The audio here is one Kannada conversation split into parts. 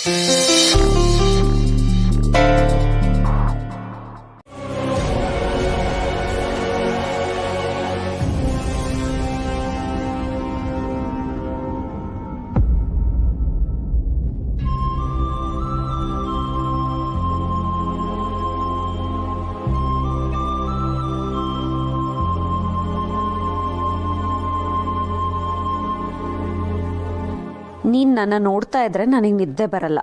ನೀನ್ ನನ್ನ ನೋಡ್ತಾ ಇದ್ರೆ ನನಗೆ ನಿದ್ದೆ ಬರಲ್ಲ.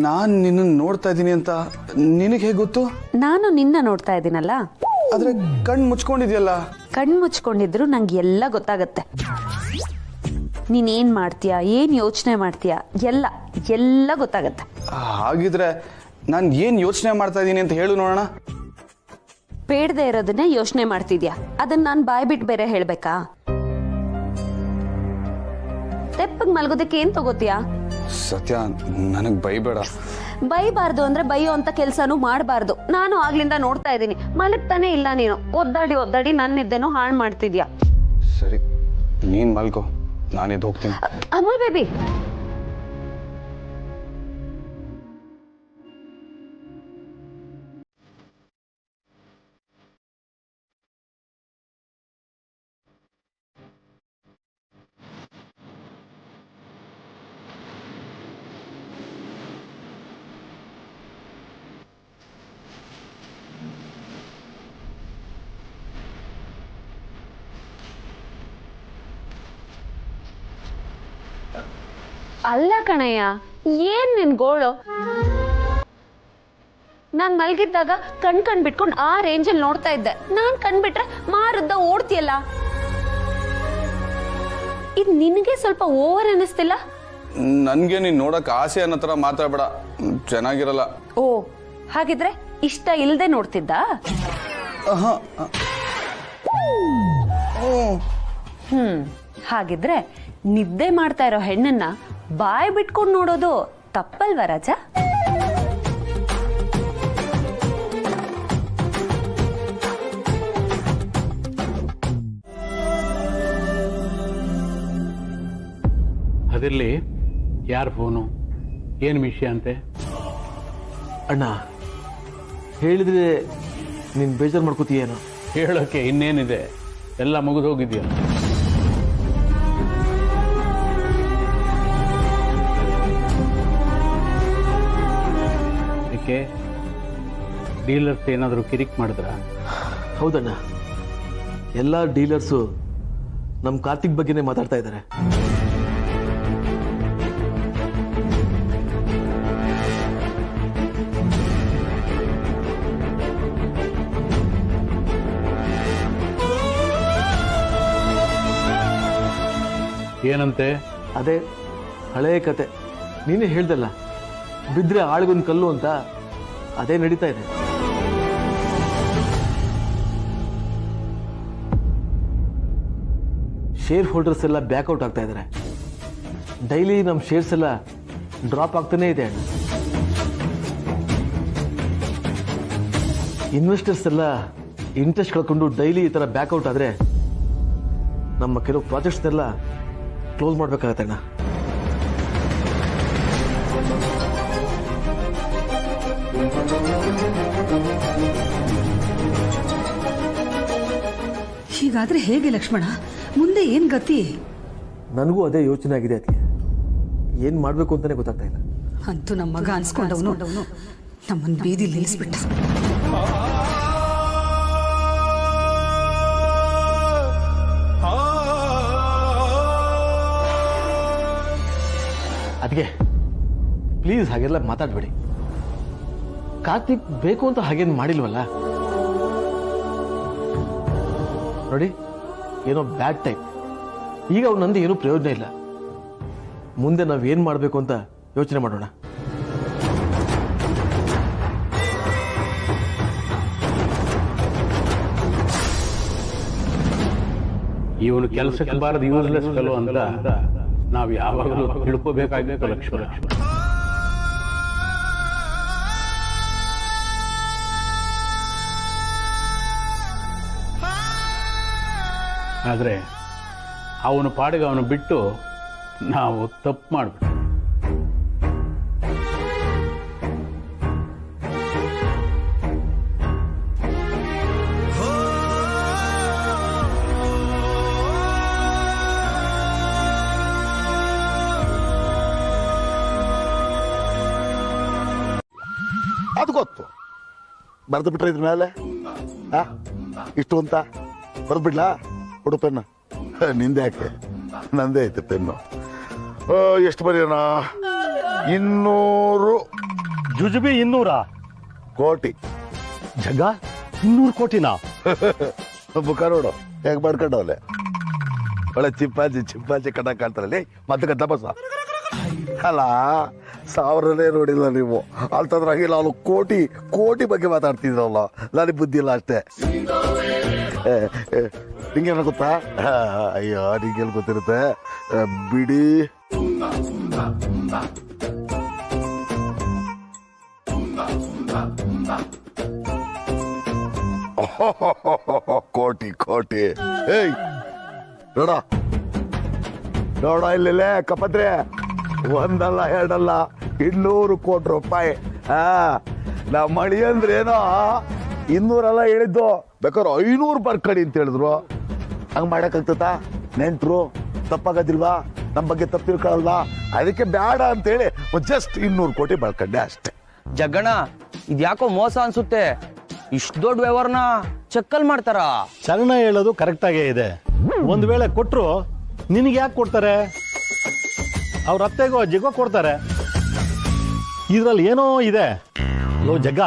ನಾನು ನಿನ್ನ ನೋಡ್ತಾ ಇದ್ದೀನಿ ಅಂತ ನಿನಗೆ ಹೇಗೆ ಗೊತ್ತು? ನಾನು ನಿನ್ನ ನೋಡ್ತಾ ಇದ್ದೀನಲ್ಲ. ಆದ್ರೆ ಕಣ್ಣು ಮುಚ್ಕೊಂಡಿದ್ಯಲ್ಲ. ಕಣ್ಣು ಮುಚ್ಕೊಂಡಿದ್ರು ನಂಗೆ ಎಲ್ಲ ಗೊತ್ತಾಗತ್ತೆ. ನೀನೇನ್ ಮಾಡ್ತೀಯಾ, ಏನ್ ಯೋಚನೆ ಮಾಡ್ತೀಯಾ, ಎಲ್ಲ ಎಲ್ಲ ಗೊತ್ತಾಗತ್ತೆ. ಹಾಗಿದ್ರೆ ನಾನು ಏನ್ ಯೋಚನೆ ಮಾಡ್ತಾ ಇದ್ದೀನಿ ಅಂತ ಹೇಳು ನೋಡೋಣ. ಬೇಡದೆ ಇರೋದನ್ನೇ ಯೋಚನೆ ಮಾಡ್ತಿದ್ಯಾ, ಅದನ್ನ ನಾನು ಬಾಯ್ ಬಿಟ್ಟು ಬೇರೆ ಹೇಳ್ಬೇಕಾ? ತೆಪ್ಪಗ್ ಮಲ್ಗೋದಕ್ಕೆ ಏನ್ ತಗೋತೀಯಾ? ಸತ್ಯ, ನನಗ್ ಬೈಬೇಡ. ಬೈಬಾರ್ದು ಅಂದ್ರೆ ಬೈಯೋ ಅಂತ ಕೆಲ್ಸನೂ ಮಾಡಬಾರ್ದು. ನಾನು ಆಗ್ಲಿಂದ ನೋಡ್ತಾ ಇದ್ದೀನಿ, ಮಲಗ್ತಾನೆ ಇಲ್ಲ ನೀನು. ಒದ್ದಾಡಿ ಒದ್ದಾಡಿ ನನ್ನ ನಿದ್ದೆನೂ ಹಾಳು ಮಾಡ್ತಿದ್ಯಾ. ಸರಿ, ನೀನ್ ಮಲ್ಕೋ, ನಾನಿದ್ದು ಹೋಗ್ತೀನಿ. ಅಮೂಲ್ ಬೇಬಿ, ಅಲ್ಲ ಕಣಯ್ಯ, ಏನ್ ನಿನ್ ಗೋಳು? ನಾನ್ ಮಲ್ಗಿದ್ದಾಗ ಕಣ್ ಬಿಟ್ಕೊಂಡು ಆ ರೇಂಜಲ್ಲಿ ನೋಡ್ತಾ ಇದ್ದೆ. ನಾನ್ ಕಣ್ಬಿಟ್ರೆ ಮಾರುದ್ದ ಓಡ್ತಿಯಲ್ಲ. ಇದು ನಿನಗೆ ಸ್ವಲ್ಪ ಓವರ್ ಅನಿಸ್ತಿಲ್ಲ? ನನ್ಗೆ ನೀನ್ ನೋಡಕ್ ಆಸೆ ಅನ್ನೋ ತರ ಮಾತಾಡ್ಬೇಡ, ಚೆನ್ನಾಗಿರಲ್ಲ. ಓ, ಹಾಗಿದ್ರೆ ಇಷ್ಟ ಇಲ್ದೆ ನೋಡ್ತಿದ್ದ? ಹಾಗಿದ್ರೆ ನಿದ್ದೆ ಮಾಡ್ತಾ ಇರೋ ಹೆಣ್ಣನ್ನ ಬಾಯ್ ಬಿಟ್ಕೊಂಡು ನೋಡೋದು ತಪ್ಪಲ್ವಾ ರಾಜ? ಅದಿರ್ಲಿ, ಯಾರ ಫೋನು, ಏನು ವಿಷಯ ಅಂತೆ? ಅಣ್ಣ, ಹೇಳಿದ್ರೆ ನೀನು ಬೇಜಾರು ಮಾಡ್ಕೋತೀಯೇನೋ? ಹೇಳೋಕ್ಕೆ ಇನ್ನೇನಿದೆ, ಎಲ್ಲ ಮುಗಿದು ಹೋಗಿದೆಯಲ್ಲ. ಅದಕ್ಕೆ ಡೀಲರ್ಸ್ ಏನಾದರೂ ಕಿರಿಕ್ ಮಾಡಿದ್ರ? ಹೌದಣ್ಣ, ಎಲ್ಲ ಡೀಲರ್ಸು ನಮ್ಮ ಕಾರ್ತಿಕ್ ಬಗ್ಗೆನೇ ಮಾತಾಡ್ತಾ ಇದ್ದಾರೆ. ಏನಂತೆ? ಅದೇ ಹಳೆಯ ಕತೆ, ನೀನೇ ಹೇಳ್ದಲ್ಲ, ಬಿದ್ದರೆ ಆಳಿಗೊಂದು ಕಲ್ಲು ಅಂತ. ಅದೇ ನಡೀತಾ ಇದೆ. ಶೇರ್ ಹೋಲ್ಡರ್ಸ್ ಎಲ್ಲ ಬ್ಯಾಕ್ಔಟ್ ಆಗ್ತಾ ಇದ್ದಾರೆ. ಡೈಲಿ ನಮ್ಮ ಶೇರ್ಸ್ ಎಲ್ಲ ಡ್ರಾಪ್ ಆಗ್ತಾನೇ ಇದೆ ಅಣ್ಣ. ಇನ್ವೆಸ್ಟರ್ಸ್ ಎಲ್ಲ ಇಂಟ್ರೆಸ್ಟ್ ಕಳ್ಕೊಂಡು ಡೈಲಿ ಈ ಥರ ಬ್ಯಾಕ್ಔಟ್ ಆದರೆ ನಮ್ಮ ಕೆಲವು ಪ್ರಾಜೆಕ್ಟ್ಸ್ನೆಲ್ಲ ಕ್ಲೋಸ್ ಮಾಡಬೇಕಾಗತ್ತೆ ಅಣ್ಣ. ಹೀಗಾದ್ರೆ ಹೇಗೆ ಲಕ್ಷ್ಮಣ? ಮುಂದೆ ಏನ್ ಗತಿ? ನನಗೂ ಅದೇ ಯೋಚನೆ ಆಗಿದೆ. ಅದಕ್ಕೆ ಏನು ಮಾಡಬೇಕು ಅಂತಾನೆ ಗೊತ್ತಾಗ್ತಾ ಇಲ್ಲ. ಅಂತೂ ನಮ್ಮ ಮಗ ಅನ್ಸ್ಕೊಂಡವನು ನಮ್ಮನ್ನು ಬೀದಿ ನಿಲ್ಲಿಸ್ಬಿಟ್ಟ. ಅದಕ್ಕೆ ಪ್ಲೀಸ್ ಹಾಗೆಲ್ಲ ಮಾತಾಡಬೇಡಿ. ಕಾರ್ತಿಕ್ ಬೇಕು ಅಂತ ಹಾಗೇನು ಮಾಡಿಲ್ವಲ್ಲ. ನೋಡಿ, ಏನೋ ಬ್ಯಾಡ್ ಟೈಮ್. ಈಗ ಅವ್ರು ನಂದು ಏನೂ ಪ್ರಯೋಜನ ಇಲ್ಲ. ಮುಂದೆ ನಾವೇನು ಮಾಡಬೇಕು ಅಂತ ಯೋಚನೆ ಮಾಡೋಣ. ಇವನು ಕೆಲಸಕ್ಕೆ ಬಾರದು ಯೂಸ್ಲೆಸ್ ಫೆಲೋ ಅಂತ ನಾವು ಯಾವಾಗಲೂ ತಿಳ್ಕೋಬೇಕಾಗಿತ್ತು ಲಕ್ಷ್ಮಣ. ಆದರೆ ಅವನು ಪಾಡಿಗೆ ಅವನು ಬಿಟ್ಟು ನಾವು ತಪ್ಪು ಮಾಡ್ಬಿಟ್ಟು ಅದು ಗೊತ್ತು. ಬರೆದು ಬಿಟ್ರೆ ಇದ್ರ ಮೇಲೆ ಇಷ್ಟು ಅಂತ ಬರೆದು ಬಿಡ್ಲಾ? ಕೊಡು ಪೆನ್ನ. ನಿಂದೆ ಯಾಕೆ? ನಂದೇ ಐತೆ ಪೆನ್ನು. ಎಷ್ಟು ಬರೆಯೋಣ? 200 ಜುಜುಬಿ 200 ಕೋಟಿ. ಜಗ 200 ಕೋಟಿನಾ? ಬುಕ್ಕ ನೋಡು ಹೇಗೆ ಮಾಡ್ಕೊಂಡವಲೆ. ಒಳ್ಳೆ ಚಿಪ್ಪಾಜಿ ಕಣ್ಣ ಕಾಣ್ತಾರಲ್ಲಿ ಮತ್ತೆ ಗದ್ದ ಬಸ ಅಲ್ಲ. 1000ನೇ ನೋಡಿಲ್ಲ ನೀವು. ಅಂತಂದ್ರಾಗಿ ನಾನು ಕೋಟಿ ಬಗ್ಗೆ ಮಾತಾಡ್ತಿದ್ರಲ್ಲ. ನನಗೆ ಬುದ್ಧಿ ಇಲ್ಲ ಅಷ್ಟೇ. ನಿಂಗೇನ ಗೊತ್ತಾ? ಅಯ್ಯೋ ನಿಂಗೆಲ್ ಗೊತ್ತಿರುತ್ತೆ ಬಿಡಿ. ಕೋಟಿ ಏಯ್ ನೋಡ ಇಲ್ಲೇ ಕಪತ್ರೆ. ಒಂದಲ್ಲ ಎರಡಲ್ಲ 200 ಕೋಟಿ ರೂಪಾಯಿ. ನಮ್ಮ ಮಳಿ ಅಂದ್ರೇನೋ 200 ಅಲ್ಲ ಹೇಳಿದ್ದು, ಬೇಕಾದ್ರೆ 500 ಬರ್ಕಡಿ ಅಂತ ಹೇಳಿದ್ರು. ಹಂಗ ಮಾಡಕ್ಕಾಗ್ತತಾ? ನೆಂಟ್ರು ತಪ್ಪಾಗದಿಲ್ವಾ? ನಮ್ಮ ಬಗ್ಗೆ ತಪ್ಪು ತಿಳ್ಕೊಳಲ್ವಾ? ಅದಕ್ಕೆ ಬೇಡ ಅಂತೇಳಿ ಜಸ್ಟ್ 200 ಕೋಟಿ ಬರ್ಕಂಡೆ ಅಷ್ಟೇ. ಜಗ್ಗಣ್ಣ ಇದ್ಯಾಕೋ ಮೋಸ ಅನ್ಸುತ್ತೆ. ಇಷ್ಟು ದೊಡ್ಡ ವ್ಯವಹಾರನ ಚೆಕ್ಕಲ್ ಮಾಡ್ತಾರ? ಚರಣ ಹೇಳೋದು ಕರೆಕ್ಟ್ ಆಗೇ ಇದೆ. ಒಂದ್ ವೇಳೆ ಕೊಟ್ರು ನಿನಗೆ ಯಾಕೆ ಕೊಡ್ತಾರೆ? ಅವ್ರ ಅತ್ತೆಗೋ ಅಜ್ಜಿಗೋ ಕೊಡ್ತಾರೆ. ಇದ್ರಲ್ಲಿ ಏನೋ ಇದೆ. ಲೋ ಜಗ್ಗ,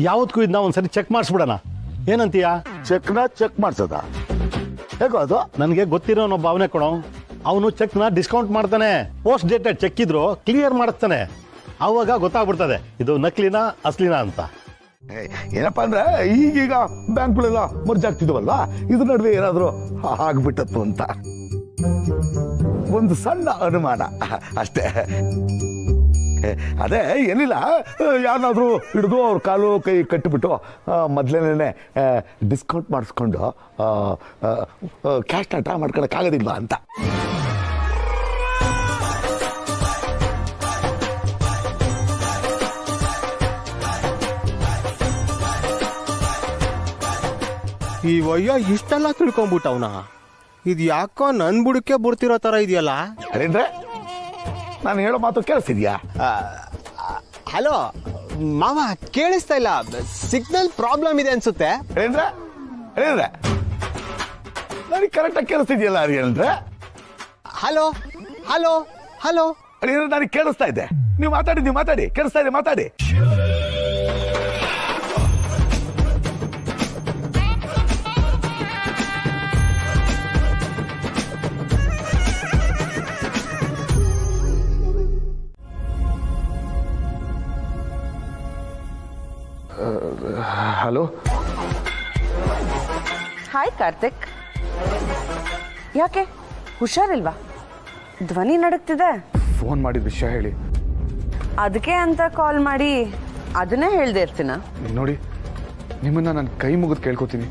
ಯಾವತ್ಗೂ ಇದನ್ನ ಒಂದ್ಸರಿ ಚೆಕ್ ಮಾಡಿಸ್ಬಿಡೋಣ, ಏನಂತೀಯ? ಚೆಕ್ ಮಾಡ್ಸದ ಹೇಗೋ? ಅದು ನನಗೆ ಗೊತ್ತಿರೋನೋ ಭಾವನೆ ಕೊಡೋ. ಅವನು ಚೆಕ್ನ ಡಿಸ್ಕೌಂಟ್ ಮಾಡ್ತಾನೆ. ಪೋಸ್ಟ್ ಡೇಟೆಡ್ ಚೆಕ್ ಇದ್ರು ಕ್ಲಿಯರ್ ಮಾಡಿಸ್ತಾನೆ. ಅವಾಗ ಗೊತ್ತಾಗ್ಬಿಡ್ತದೆ ಇದು ನಕಲಿನಾ ಅಸ್ಲಿನಾ ಅಂತ. ಏನಪ್ಪಾ ಅಂದ್ರೆ ಈಗೀಗ ಬ್ಯಾಂಕ್ಗಳೆಲ್ಲ ಮರ್ಜ್ ಆಗ್ತಿದ್ವಲ್ವಾ, ಇದ್ರ ನಡುವೆ ಏನಾದ್ರು ಆಗ್ಬಿಟ್ಟತ್ತು ಅಂತ ಒಂದು ಸಣ್ಣ ಅನುಮಾನ ಅಷ್ಟೇ. ಅದೇ ಏನಿಲ್ಲ, ಯಾರನ್ನಾದ್ರೂ ಹಿಡಿದು ಅವ್ರ ಕಾಲು ಕೈ ಕಟ್ಟಿಬಿಟ್ಟು ಮೊದಲೇನೆ ಡಿಸ್ಕೌಂಟ್ ಮಾಡಿಸ್ಕೊಂಡು ಕ್ಯಾಶ್ನ ಡ್ರಾ ಮಾಡ್ಕೊಳಕ್ಕಾಗೋದಿಲ್ಲ ಅಂತ. ಈ ವಯ್ಯ ಇಷ್ಟೆಲ್ಲ ತಿಳ್ಕೊಂಬಿಟ್ಟವನ. ಇದು ಯಾಕೋ ನನ್ ಬುಡಕ್ಕೆ ಬಿಡ್ತಿರೋ ತರ ಇದೆಯಲ್ಲ. ಅದೇನ್ರೆ ನಾನು ಹೇಳೋ ಮಾತು ಕೇಳಿಸ್ತಿದ್ಯಾ? ಹಲೋ ಮಾವ, ಕೇಳಿಸ್ತಾ ಇಲ್ಲ. ಸಿಗ್ನಲ್ ಪ್ರಾಬ್ಲಮ್ ಇದೆ ಅನ್ಸುತ್ತೆ. ಏನ್ರೆ ನನಗೆ ಕರೆಕ್ಟಾಗಿ ಕೇಳಿಸ್ತಿದ್ಯಲ್ಲ ಅದೇನ್ರೆ? ಹಲೋ ಹಲೋ ಹಲೋ ಅದೇನ್ರೆ ನನಗೆ ಕೇಳಿಸ್ತಾ ಇದೆ. ನೀವು ಮಾತಾಡಿ ಕೇಳಿಸ್ತಾ ಇದೆ, ಮಾತಾಡಿ. ಹಲೋ. ಹಾಯ್ ಕಾರ್ತಿಕ್. ಯಾಕೆ ಹುಷಾರಿಲ್ವಾ? ಧ್ವನಿ ನಡುಗ್ತಿದೆ. ಫೋನ್ ಮಾಡಿದ ವಿಷಯ ಹೇಳಿ. ಅದಕ್ಕೆ ಅಂತ ಕಾಲ್ ಮಾಡಿ ಅದನ್ನೇ ಹೇಳ್ದೆ ಇರ್ತೀನ. ನೋಡಿ, ನಿಮ್ಮನ್ನ ನಾನು ಕೈ ಮುಗಿದು ಕೇಳ್ಕೊತೀನಿ,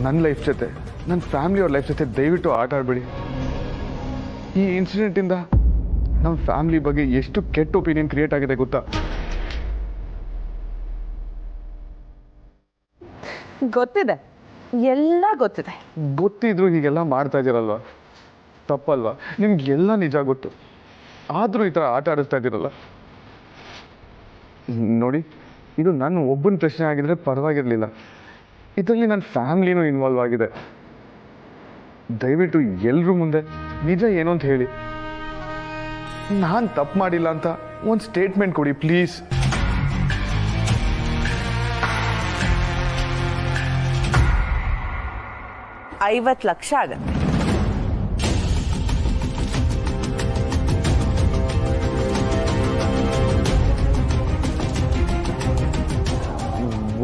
ನನ್ನ ಲೈಫ್ ಜೊತೆ, ನನ್ನ ಫ್ಯಾಮಿಲಿಯವ್ರ ಲೈಫ್ ಜೊತೆ ದಯವಿಟ್ಟು ಆಟ ಆಡಬೇಡಿ. ಈ ಇನ್ಸಿಡೆಂಟಿಂದ ನಮ್ಮ ಫ್ಯಾಮಿಲಿ ಬಗ್ಗೆ ಎಷ್ಟು ಕೆಟ್ಟ ಒಪಿನಿಯನ್ ಕ್ರಿಯೇಟ್ ಆಗಿದೆ ಗೊತ್ತಾ? ಗೊತ್ತಿದೆ, ಎಲ್ಲ ಗೊತ್ತಿದೆ. ಗೊತ್ತಿದ್ರು ಹೀಗೆಲ್ಲ ಮಾಡ್ತಾ ಇದ್ದೀರಲ್ವ? ತಪ್ಪಲ್ವಾ? ನಿಮ್ಗೆಲ್ಲ ನಿಜ ಗೊತ್ತು, ಆದರೂ ಈ ಥರ ಆಟ ಆಡಿಸ್ತಾ ಇದ್ದೀರಲ್ಲ. ನೋಡಿ, ಇದು ನನ್ನ ಒಬ್ಬನ ಪ್ರಶ್ನೆ ಆಗಿದ್ರೆ ಪರವಾಗಿರಲಿಲ್ಲ. ಇದರಲ್ಲಿ ನನ್ನ ಫ್ಯಾಮಿಲಿನೂ ಇನ್ವಾಲ್ವ್ ಆಗಿದೆ. ದಯವಿಟ್ಟು ಎಲ್ಲರೂ ಮುಂದೆ ನಿಜ ಏನು ಅಂತ ಹೇಳಿ. ನಾನು ತಪ್ಪು ಮಾಡಿಲ್ಲ ಅಂತ ಒಂದು ಸ್ಟೇಟ್ಮೆಂಟ್ ಕೊಡಿ ಪ್ಲೀಸ್. $50 ಲಕ್ಷ ಆಗತ್ತೆ.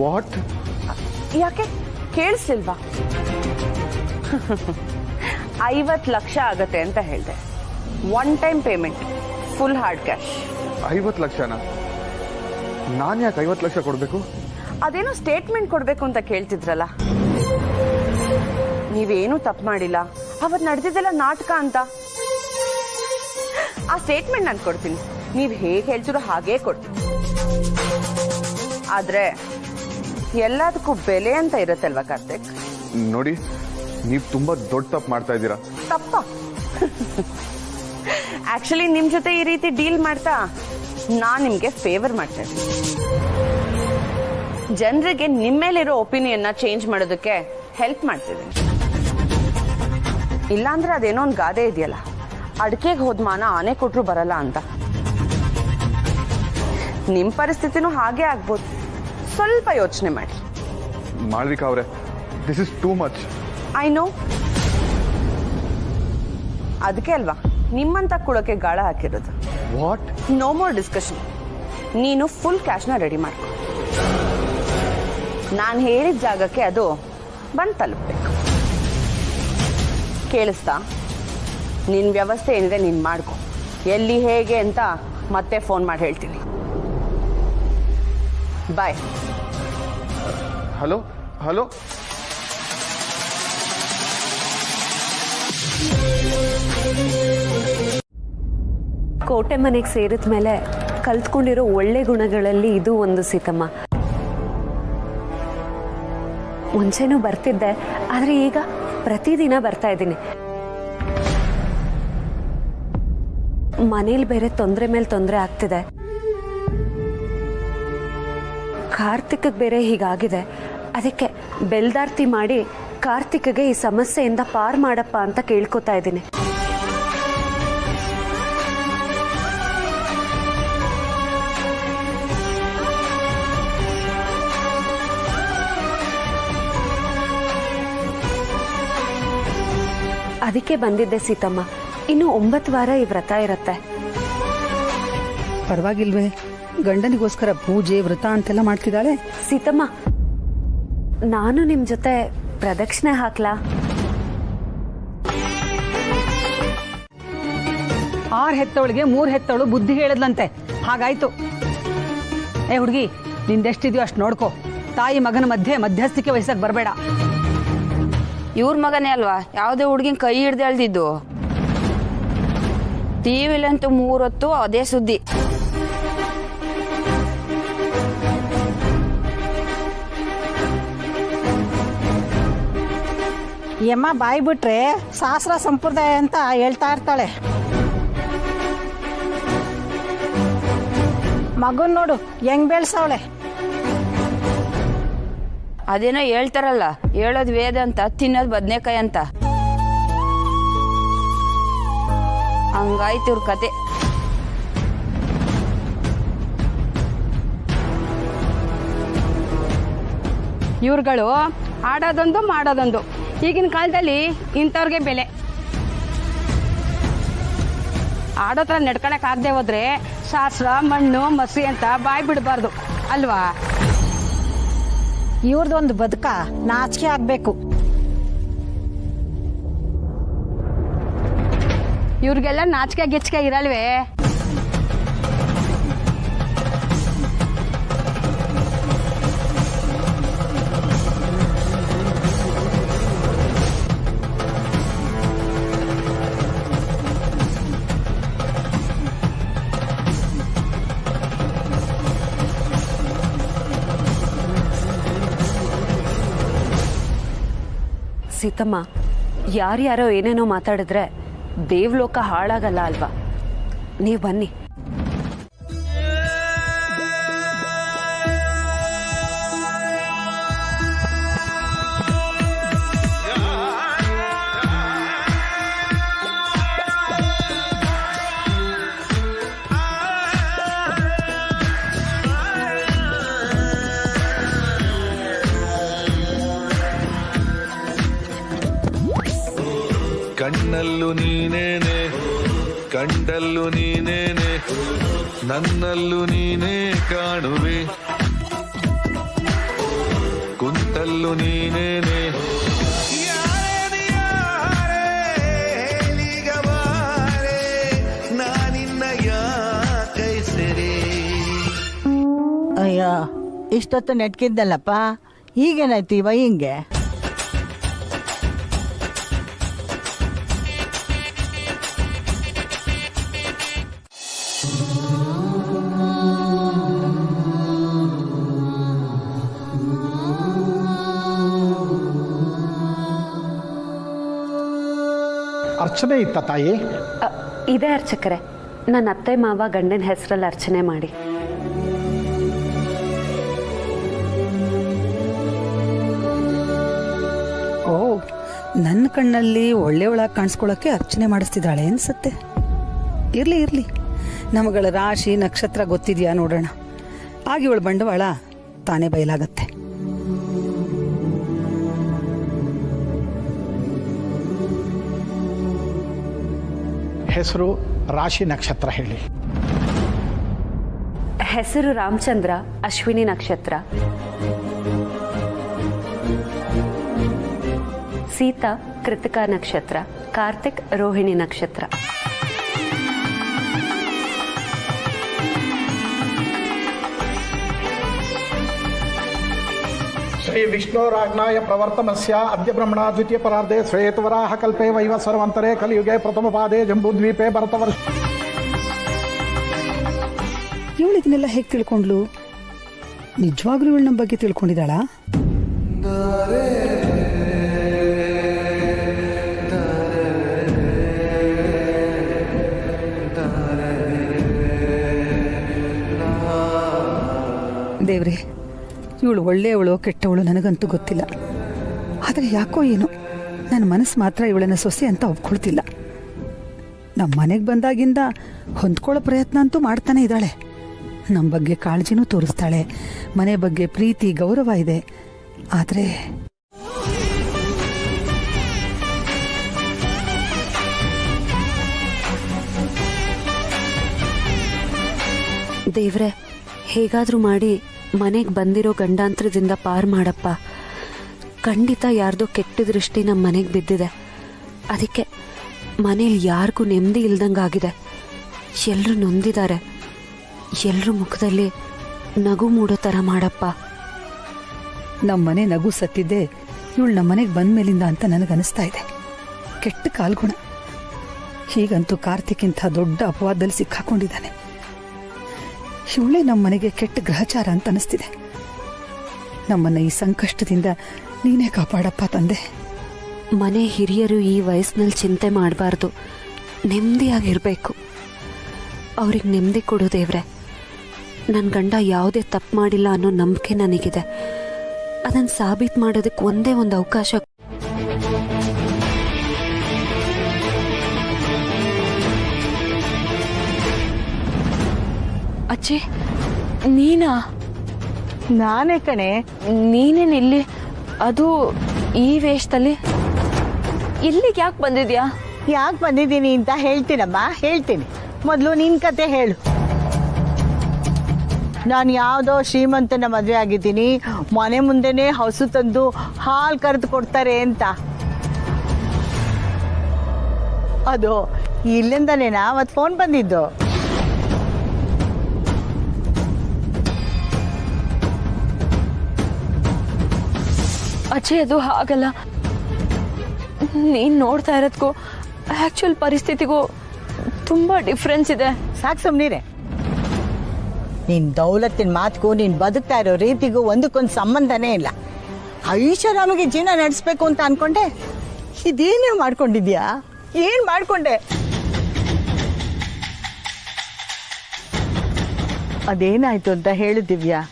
ವಾಟ್? ಯಾಕೆ ಕೇಳಿಸ್ಲಿಲ್ವಾ? 50 ಲಕ್ಷ ಆಗತ್ತೆ ಅಂತ ಹೇಳಿದೆ. One time payment, full hard cash. 50 ಲಕ್ಷನಾ? ನಾನು ಯಾಕೆ 50 ಲಕ್ಷ ಕೊಡಬೇಕು? ಅದೇನೋ ಸ್ಟೇಟ್ಮೆಂಟ್ ಕೊಡ್ಬೇಕು ಅಂತ ಕೇಳ್ತಿದ್ರಲ್ಲ. ನೀವೇನು ತಪ್ಪು ಮಾಡಿಲ್ಲ, ಅವತ್ತು ನಡೆದಿದ್ದೆಲ್ಲ ನಾಟಕ ಅಂತ. ಆ ಸ್ಟೇಟ್ಮೆಂಟ್ ನಾನು ಕೊಡ್ತೀನಿ, ನೀವು ಹೇಗೆ ಹೇಳ್ತಿರೋ ಹಾಗೇ ಕೊಡ್ತೀನಿ. ಆದ್ರೆ ಎಲ್ಲದಕ್ಕೂ ಬೆಲೆ ಅಂತ ಇರುತ್ತಲ್ವಾ ಕಾರ್ತಿಕ್? ನೋಡಿ, ನೀವು ತುಂಬಾ ದೊಡ್ಡ ತಪ್ಪು ಮಾಡ್ತಾ ಇದ್ದೀರಾ. ತಪ್ಪ? ಆಕ್ಚುಲಿ ನಿಮ್ ಜೊತೆ ಈ ರೀತಿ ಡೀಲ್ ಮಾಡ್ತಾ ನಾನ್ ನಿಮ್ಗೆ ಫೇವರ್ ಮಾಡ್ತೇನೆ. ಜನರಿಗೆ ನಿಮ್ಮೇಲಿರೋ ಒಪಿನಿಯನ್ ಚೇಂಜ್ ಮಾಡೋದಕ್ಕೆ ಹೆಲ್ಪ್ ಮಾಡ್ತಿದ್ದೀನಿ. ಇಲ್ಲಾಂದ್ರೆ ಅದೇನೋ ಒಂದು ಗಾದೆ ಇದೆಯಲ್ಲ, ಅಡಿಕೆಗೆ ಹೋದ್ಮಾನ ಆನೆ ಕೊಟ್ರು ಬರಲ್ಲ ಅಂತ. ನಿಮ್ ಪರಿಸ್ಥಿತಿನೂ ಹಾಗೆ ಆಗ್ಬೋದು. ಸ್ವಲ್ಪ ಯೋಚನೆ ಮಾಡಿ. ಮಾಳವಿಕಾ ಅವರೇ, this is too much. I know. ಅದಕ್ಕೆ ಅಲ್ವಾ ನಿಮ್ಮಂತ ಕುಳಕ್ಕೆ ಗಾಳ ಹಾಕಿರೋದು. ವಾಟ್? No more discussion. ನೀನು ಫುಲ್ ಕ್ಯಾಶ್ನ ರೆಡಿ ಮಾಡ್ಕೊ. ನಾನು ಹೇಳಿದ ಜಾಗಕ್ಕೆ ಅದು ಬಂದು ತಲುಪಬೇಕು. ಕೇಳಿಸ್ತಾ? ನಿನ್ನ ವ್ಯವಸ್ಥೆ ಏನಿದೆ ನೀನು ಮಾಡ್ಕೊ. ಎಲ್ಲಿ ಹೇಗೆ ಅಂತ ಮತ್ತೆ ಫೋನ್ ಮಾಡಿ ಹೇಳ್ತೀನಿ. ಬಾಯ್. Hello hello. ಕೋಟೆ ಮನೆಗೆ ಸೇರಿದ ಮೇಲೆ ಕಲ್ತ್ಕೊಂಡಿರೋ ಒಳ್ಳೆ ಗುಣಗಳಲ್ಲಿ ಇದು ಒಂದು ಸೀತಮ್ಮ. ಮುಂಚೆನೂ ಬರ್ತಿದ್ದೆ, ಆದರೆ ಈಗ ಪ್ರತಿದಿನ ಬರ್ತಾ ಇದ್ದೀನಿ. ಮನೇಲಿ ಬೇರೆ ತೊಂದರೆ ಮೇಲೆ ತೊಂದರೆ ಆಗ್ತಿದೆ. ಕಾರ್ತಿಕ್ಗೆ ಬೇರೆ ಹೀಗಾಗಿದೆ. ಅದಕ್ಕೆ ಬೆಲ್ದಾರ್ತಿ ಮಾಡಿ ಕಾರ್ತಿಕ್ಗೆ ಈ ಸಮಸ್ಯೆಯಿಂದ ಪಾರ್ ಮಾಡಪ್ಪ ಅಂತ ಕೇಳ್ಕೊತಾ ಇದ್ದೀನಿ. ಅದಕ್ಕೆ ಬಂದಿದ್ದೆ ಸೀತಮ್ಮ. ಇನ್ನು 9 ವಾರ ಈ ವ್ರತ ಇರತ್ತೆ. ಪರವಾಗಿಲ್ವೇ? ಗಂಡನಿಗೋಸ್ಕರ ಪೂಜೆ ವ್ರತ ಅಂತೆಲ್ಲ ಮಾಡ್ತಿದ್ದಾಳೆ. ಸೀತಮ್ಮ, ನಾನು ನಿಮ್ ಜೊತೆ ಪ್ರದಕ್ಷಿಣೆ ಹಾಕ್ಲಾ? 6 ಹೆತ್ತವಳಿಗೆ 3 ಹೆತ್ತವಳು ಬುದ್ಧಿ ಹೇಳದ್ಲಂತೆ. ಹಾಗಾಯ್ತು. ಏ ಹುಡುಗಿ, ನಿಂದೆಷ್ಟಿದ್ಯೋ ಅಷ್ಟು ನೋಡ್ಕೋ. ತಾಯಿ ಮಗನ ಮಧ್ಯಸ್ಥಿಕೆ ವಹಿಸಕ್ ಬರಬೇಡ. ಇವ್ರ ಮಗನೇ ಅಲ್ವಾ ಯಾವುದೇ ಹುಡುಗಿನ ಕೈ ಹಿಡ್ದು ಎಳ್ದಿದ್ದು. ಟಿವಿಲಂತೂ 3 ಹೊತ್ತು ಅದೇ ಸುದ್ದಿ. ಯಮ್ಮ ಬಾಯಿ ಬಿಟ್ರೆ ಶಾಸ್ತ್ರ ಸಂಪ್ರದಾಯ ಅಂತ ಹೇಳ್ತಾ ಇರ್ತಾಳೆ. ಮಗನ್ ನೋಡು ಹೆಂಗ್ ಬೆಳ್ಸವಳೆ. ಅದೇನೋ ಹೇಳ್ತಾರಲ್ಲ, ಹೇಳೋದ್ ವೇದ ಅಂತ, ತಿನ್ನೋದ್ ಬದ್ನೆಕಾಯಿ ಅಂತ. ಹಂಗಾಯ್ತು ಇವ್ರ ಕತೆ. ಇವ್ರುಗಳು ಆಡೋದೊಂದು ಮಾಡೋದೊಂದು. ಈಗಿನ ಕಾಲದಲ್ಲಿ ಇಂಥವ್ರಿಗೆ ಬೆಲೆ. ಆಡೋ ಥರ ನಡ್ಕೊಳಕ್ ಆಗದೆ ಹೋದ್ರೆ ಶಾಸ್ತ್ರ ಮಣ್ಣು ಮಸಿ ಅಂತ ಬಾಯ್ ಬಿಡಬಾರ್ದು ಅಲ್ವಾ? ಇವ್ರದೊಂದು ಬದುಕ ನಾಚಿಕೆ ಆಗ್ಬೇಕು. ಇವ್ರಿಗೆಲ್ಲ ನಾಚಿಕೆ ಗಿಚ್ಕೆ ಇರಲ್ವೇ? ಸೀತಮ್ಮ, ಯಾರ್ಯಾರೋ ಏನೇನೋ ಮಾತಾಡಿದ್ರೆ ದೇವ್ಲೋಕ ಹಾಳಾಗಲ್ಲ ಅಲ್ವಾ? ನೀವು ಬನ್ನಿ. ಕಣ್ಣಲ್ಲೂ ನೀನೇನೆ, ಕಂಡಲ್ಲೂ ನೀನೇನೆ, ನನ್ನಲ್ಲೂ ನೀನೇ ಕಾಣುವೆ, ಕುಂತಲ್ಲೂ ನೀನೇನೆ. ಅಯ್ಯೋ, ಇಷ್ಟೊತ್ತು ನೆಟ್ಕಿದ್ದಲ್ಲಪ್ಪ, ಈಗೇನಾಯ್ತು ಇವ ಹಿಂಗೆ? ಅರ್ಚನೆ ಇತ್ತ ತಾಯಿ? ಇದೇ ಅರ್ಚಕರೇ, ನನ್ನ ಅತ್ತೆ ಮಾವ ಗಂಡನ ಹೆಸರಲ್ಲಿ ಅರ್ಚನೆ ಮಾಡಿ. ಓ, ನನ್ನ ಕಣ್ಣಲ್ಲಿ ಒಳ್ಳೆಯವಳಾಗಿ ಕಾಣಿಸ್ಕೊಳ್ಳೋಕ್ಕೆ ಅರ್ಚನೆ ಮಾಡಿಸ್ತಿದ್ದಾಳೆ ಅನ್ಸುತ್ತೆ. ಇರಲಿ ಇರಲಿ, ನಮಗಳ ರಾಶಿ ನಕ್ಷತ್ರ ಗೊತ್ತಿದೆಯಾ ನೋಡೋಣ. ಆಗ ಇವಳು ಬಂಡವಾಳ ತಾನೇ ಬಯಲಾಗತ್ತೆ. ಹೆಸರು, ರಾಶಿ, ನಕ್ಷತ್ರ ಹೇಳಿ. ಹೆಸರು ರಾಮಚಂದ್ರ, ಅಶ್ವಿನಿ ನಕ್ಷತ್ರ. ಸೀತಾ ಕೃತಿಕ ನಕ್ಷತ್ರ, ಕಾರ್ತಿಕ್ ರೋಹಿಣಿ ನಕ್ಷತ್ರ. ಶ್ರೀ ವಿಷ್ಣೋರಾಜ್ಞಾಯ ಪ್ರವರ್ತಮಸ್ಯ ಅದ್ಯ ಬ್ರಹ್ಮಣ ದ್ವಿತೀಯ ಪರಾರ್ಧೆ ಶ್ವೇತವರಾಹ ಕಲ್ಪೆ ವೈವಸ್ವರವಂತರೆ ಕಲಿಯುಗೆ ಪ್ರಥಮ ಪಾದೆ ಜಂಬೂದ್ವೀಪೆ ಭರತವರ್ಷ. ಇವಳು ಇದನ್ನೆಲ್ಲ ಹೇಗೆ ತಿಳ್ಕೊಂಡ್ಲು? ನಿಜವಾಗ್ಲೂ ಇವಳು ನಮ್ಮ ಬಗ್ಗೆ ತಿಳ್ಕೊಂಡಿದ್ದಾಳಾ? ದೇವ್ರೆ, ಇವಳು ಒಳ್ಳೆಯವಳು ಕೆಟ್ಟವಳು ನನಗಂತೂ ಗೊತ್ತಿಲ್ಲ. ಆದರೆ ಯಾಕೋ ಏನೋ ನನ್ನ ಮನಸ್ಸು ಮಾತ್ರ ಇವಳನ್ನ ಸೊಸೆ ಅಂತ ಒಪ್ಕೊಳ್ತಿಲ್ಲ. ನಮ್ಮ ಮನೆಗೆ ಬಂದಾಗಿಂದ ಹೊಂದ್ಕೊಳ್ಳೋ ಪ್ರಯತ್ನ ಅಂತೂ ಮಾಡ್ತಾನೆ ಇದ್ದಾಳೆ. ನಮ್ಮ ಬಗ್ಗೆ ಕಾಳಜಿನೂ ತೋರಿಸ್ತಾಳೆ, ಮನೆ ಬಗ್ಗೆ ಪ್ರೀತಿ ಗೌರವ ಇದೆ. ಆದರೆ ದೇವ್ರೆ, ಹೇಗಾದರೂ ಮಾಡಿ ಮನೆಗೆ ಬಂದಿರೋ ಗಂಡಾಂತರದಿಂದ ಪಾರು ಮಾಡಪ್ಪ. ಖಂಡಿತ ಯಾರ್ದೋ ಕೆಟ್ಟ ದೃಷ್ಟಿ ನಮ್ಮ ಮನೆಗೆ ಬಿದ್ದಿದೆ. ಅದಕ್ಕೆ ಮನೇಲಿ ಯಾರಿಗೂ ನೆಮ್ಮದಿ ಇಲ್ದಂಗಾಗಿದೆ. ಎಲ್ಲರೂ ನೊಂದಿದ್ದಾರೆ. ಎಲ್ಲರ ಮುಖದಲ್ಲಿ ನಗು ಮೂಡೋ ಥರ ಮಾಡಪ್ಪ. ನಮ್ಮ ಮನೆ ನಗು ಸತ್ತಿದ್ದೆ ಇವಳು ನಮ್ಮ ಮನೆಗೆ ಬಂದ ಮೇಲಿಂದ ಅಂತ ನನಗನ್ನಿಸ್ತಾ ಇದೆ. ಕೆಟ್ಟ ಕಾಲ್ಗುಣ. ಹೀಗಂತೂ ಕಾರ್ತಿಕ್ಕಿಂತ ದೊಡ್ಡ ಅಪವಾದದಲ್ಲಿ ಸಿಕ್ಕಾಕೊಂಡಿದ್ದಾನೆ. ಇವಳೇ ನಮ್ಮ ಮನೆಗೆ ಕೆಟ್ಟ ಗ್ರಹಚಾರ ಅಂತ ಅನಿಸ್ತಿದೆ. ನಮ್ಮನ್ನು ಈ ಸಂಕಷ್ಟದಿಂದ ನೀನೇ ಕಾಪಾಡಪ್ಪ ತಂದೆ. ಮನೆ ಹಿರಿಯರು ಈ ವಯಸ್ಸಿನಲ್ಲಿ ಚಿಂತೆ ಮಾಡಬಾರ್ದು, ನೆಮ್ಮದಿಯಾಗಿರಬೇಕು. ಅವ್ರಿಗೆ ನೆಮ್ಮದಿ ಕೊಡು ದೇವ್ರೆ. ನನ್ನ ಗಂಡ ಯಾವುದೇ ತಪ್ಪು ಮಾಡಿಲ್ಲ ಅನ್ನೋ ನಂಬಿಕೆ ನನಗಿದೆ. ಅದನ್ನು ಸಾಬೀತು ಮಾಡೋದಕ್ಕೆ ಒಂದೇ ಒಂದು ಅವಕಾಶ. ಅಚ್ಚೆ, ನೀನಾ? ನಾನೇ ಕಣೆ. ನೀನೇನು ಇಲ್ಲಿ, ಅದು ಈ ವೇಷದಲ್ಲಿ? ಇಲ್ಲಿಗೆ ಯಾಕೆ ಬಂದಿದ್ಯಾ? ಯಾಕೆ ಬಂದಿದ್ದೀನಿ ಅಂತ ಹೇಳ್ತೀನಮ್ಮ, ಹೇಳ್ತೀನಿ. ಮೊದಲು ನಿನ್ನ ಕತೆ ಹೇಳು. ನಾನು ಯಾವುದೋ ಶ್ರೀಮಂತನ ಮದುವೆ ಆಗಿದ್ದೀನಿ, ಮನೆ ಮುಂದೆನೇ ಹಸು ತಂದು ಹಾಲು ಕರೆದು ಕೊಡ್ತಾರೆ ಅಂತ. ಅದು ಇಲ್ಲಿಂದನೇನಾ ಅವತ್ತು ಫೋನ್ ಬಂದಿದ್ದು? ಅಚ್ಚೆ, ಅದು ಹಾಗಲ್ಲ. ನೀನು ನೋಡ್ತಾ ಇರೋದಕ್ಕೂ ಆ್ಯಕ್ಚುಯಲ್ ಪರಿಸ್ಥಿತಿಗೂ ತುಂಬ ಡಿಫ್ರೆನ್ಸ್ ಇದೆ. ಸಾಕು ಸುಮ್ಮನಿರೆ. ನಿನ್ನ ದೌಲತ್ತಿನ ಮಾತಿಗೂ ನೀನು ಬದುಕ್ತಾ ಇರೋ ರೀತಿಗೂ ಒಂದಕ್ಕೊಂದು ಸಂಬಂಧನೇ ಇಲ್ಲ. ಐಷಾರಾಮಿಗೆ ಜೀವನ ನಡೆಸ್ಬೇಕು ಅಂತ ಅನ್ಕೊಂಡೆ. ಇದೇನೇ ಮಾಡ್ಕೊಂಡಿದ್ಯಾ? ಏನು ಮಾಡ್ಕೊಂಡೆ? ಅದೇನಾಯ್ತು ಅಂತ ಹೇಳು ದಿವ್ಯಾ.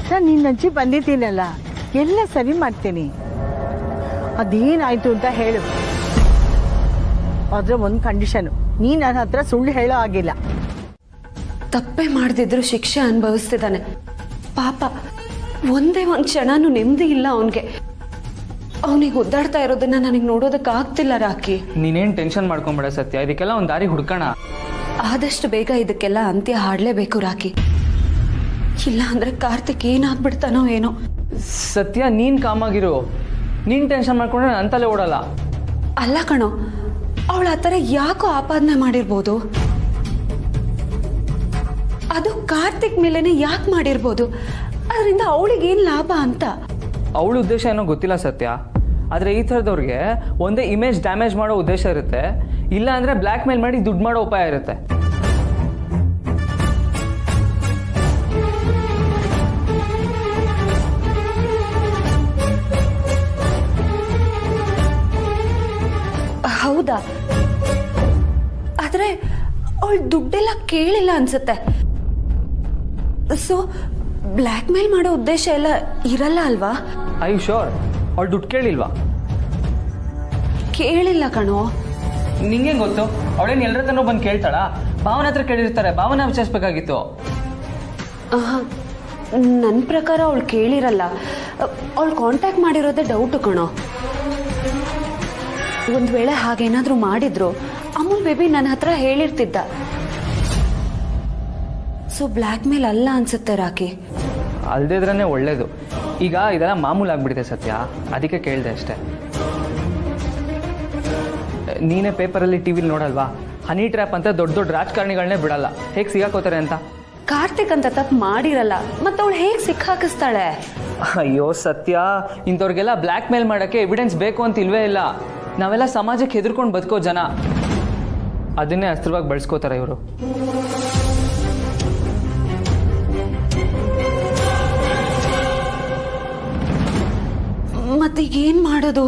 ನಾನು ನಿನ್ನ ಅಜ್ಜಿ ಬಂದಿದ್ದೀನಲ್ಲ, ಎಲ್ಲ ಸರಿ ಮಾಡ್ತೀನಿ. ಅದೇನಾಯ್ತು ಅಂತ ಹೇಳು. ಆದ್ರೆ ಒಂದು ಕಂಡೀಷನು, ನೀ ನನ್ನ ಹತ್ರ ಸುಳ್ಳು ಹೇಳೋ ಆಗಿಲ್ಲ. ತಪ್ಪೇ ಮಾಡದಿದ್ರು ಶಿಕ್ಷೆ ಅನುಭವಿಸ್ತಿದ್ದಾನೆ ಪಾಪ. ಒಂದೇ ಒಂದು ಕ್ಷಣನೂ ನೆಮ್ಮದಿ ಇಲ್ಲ ಅವನಿಗೆ. ಅವನಿಗೆ ಒದ್ದಾಡ್ತಾ ಇರೋದನ್ನ ನನಗೆ ನೋಡೋದಕ್ಕೆ ಆಗ್ತಿಲ್ಲ ರಾಕಿ. ನೀನೇನು ಟೆನ್ಷನ್ ಮಾಡ್ಕೊಂಬೇಡ ಸತ್ಯ, ಇದಕ್ಕೆಲ್ಲ ಒಂದು ದಾರಿ ಹುಡ್ಕೋಣ. ಆದಷ್ಟು ಬೇಗ ಇದಕ್ಕೆಲ್ಲ ಅಂತ್ಯ ಹಾಡಲೇಬೇಕು ರಾಕಿ. ಇಲ್ಲ ಅಂದ್ರೆ ಕಾರ್ತಿಕ್ ಏನಾಗ್ಬಿಡ್ತಾನೋ ಏನೋ. ಸತ್ಯ, ನೀನು ಕಾಮಾಗಿರು. ನೀನು ಟೆನ್ಷನ್ ಮಾಡ್ಕೊಂಡ್ರೆ ನನ್ನ ತಲೆ ಓಡಲ್ಲ. ಅಲ್ಲ ಕಣೋ, ಅವಳು ಆ ಥರ ಯಾಕೋ ಆಪಾದನೆ ಮಾಡಿರ್ಬೋದು. ಅದು ಕಾರ್ತಿಕ್ ಮೇಲೇನೆ ಯಾಕೆ ಮಾಡಿರ್ಬೋದು? ಅದರಿಂದ ಅವಳಿಗೇನು ಲಾಭ ಅಂತ. ಅವಳ ಉದ್ದೇಶ ಏನೋ ಗೊತ್ತಿಲ್ಲ ಸತ್ಯ. ಆದರೆ ಈ ಥರದವ್ರಿಗೆ ಒಂದೇ ಇಮೇಜ್ ಡ್ಯಾಮೇಜ್ ಮಾಡೋ ಉದ್ದೇಶ ಇರುತ್ತೆ, ಇಲ್ಲ ಅಂದರೆ ಬ್ಲ್ಯಾಕ್ ಮೇಲ್ ಮಾಡಿ ದುಡ್ಡು ಮಾಡೋ ಉಪಾಯ ಇರುತ್ತೆ. ಹೌದಾ? ಆದ್ರೆ ಅವಳು ದುಡ್ಡೆಲ್ಲ ಕೇಳಿಲ್ಲ ಅನ್ಸುತ್ತೆ. ಸೊ ಬ್ಲ್ಯಾಕ್ ಮೇಲ್ ಮಾಡೋ ಉದ್ದೇಶ ಎಲ್ಲ ಇರಲ್ಲ ಅಲ್ವಾ? I you sure? ಅವಳು ದುಡ್ಡು ಕೇಳಿಲ್ವಾ? ಕೇಳಿಲ್ಲ ಕಣೋ. ನಿಂಗೆ ಗೊತ್ತು? ಅವಳೇನು ಎಲ್ಲರ ಹತ್ರನೂ ಬಂದು ಕೇಳ್ತಾಳ? ಭಾವನ ಹತ್ರ ಕೇಳಿರ್ತಾರೆ, ಭಾವನ ವಿಚಾರಿಸ್ಬೇಕಾಗಿತ್ತು. ನನ್ನ ಪ್ರಕಾರ ಅವಳು ಕೇಳಿರಲ್ಲ. ಅವಳು ಕಾಂಟ್ಯಾಕ್ಟ್ ಮಾಡಿರೋದೇ ಡೌಟು ಕಣೋ. ಒಂದು ವೇಳೆ ಹಾಗೇನಾದ್ರೂ ಮಾಡಿದ್ರು ಅಮೂಲ್ ಬೇಬಿ ನನ್ನ ಹತ್ರ ಹೇಳಿರ್ತಿದ್ದ. ಸೊ ಬ್ಲ್ಯಾಕ್ ಮೇಲ್ ಅಲ್ಲ ಅನ್ಸುತ್ತೆ ರಾಕಿ. ಅಲ್ದಿದ್ರೇ ಒಳ್ಳೇದು. ಈಗ ಇದೆಲ್ಲ ಮಾಮೂಲು ಆಗ್ಬಿಟ್ಟಿದೆ ಸತ್ಯ, ಅದಕ್ಕೆ ಕೇಳಿದೆ ಅಷ್ಟೇ. ನೀನೇ ಪೇಪರಲ್ಲಿ ಟಿವಿಲಿ ನೋಡಲ್ವಾ, ಹನಿ ಟ್ರ್ಯಾಪ್ ಅಂತ ದೊಡ್ಡ ದೊಡ್ಡ ರಾಜಕಾರಣಿಗಳನ್ನೇ ಬಿಡಲ್ಲ, ಹೇಗೆ ಸಿಗಾಕೋತಾರೆ ಅಂತ. ಕಾರ್ತಿಕ್ ಅಂತ ತಪ್ಪು ಮಾಡಿರಲ್ಲ, ಮತ್ತೆ ಅವಳು ಹೇಗೆ ಸಿಕ್ಕಾಕಿಸ್ತಾಳೆ? ಅಯ್ಯೋ ಸತ್ಯ, ಇಂಥವ್ರಿಗೆಲ್ಲ ಬ್ಲ್ಯಾಕ್ ಮೇಲ್ ಮಾಡೋಕ್ಕೆ ಎವಿಡೆನ್ಸ್ ಬೇಕು ಅಂತ ಇಲ್ವೇ ಇಲ್ಲ. ನಾವೆಲ್ಲ ಸಮಾಜಕ್ಕೆ ಹೆದರ್ಕೊಂಡು ಬದುಕೋ ಜನ, ಅದನ್ನೇ ಅಸ್ತ್ರವಾಗಿ ಬಳಸ್ಕೋತಾರೆ ಇವರು. ಮತ್ತೆ ಈಗ ಏನ್ ಮಾಡೋದು?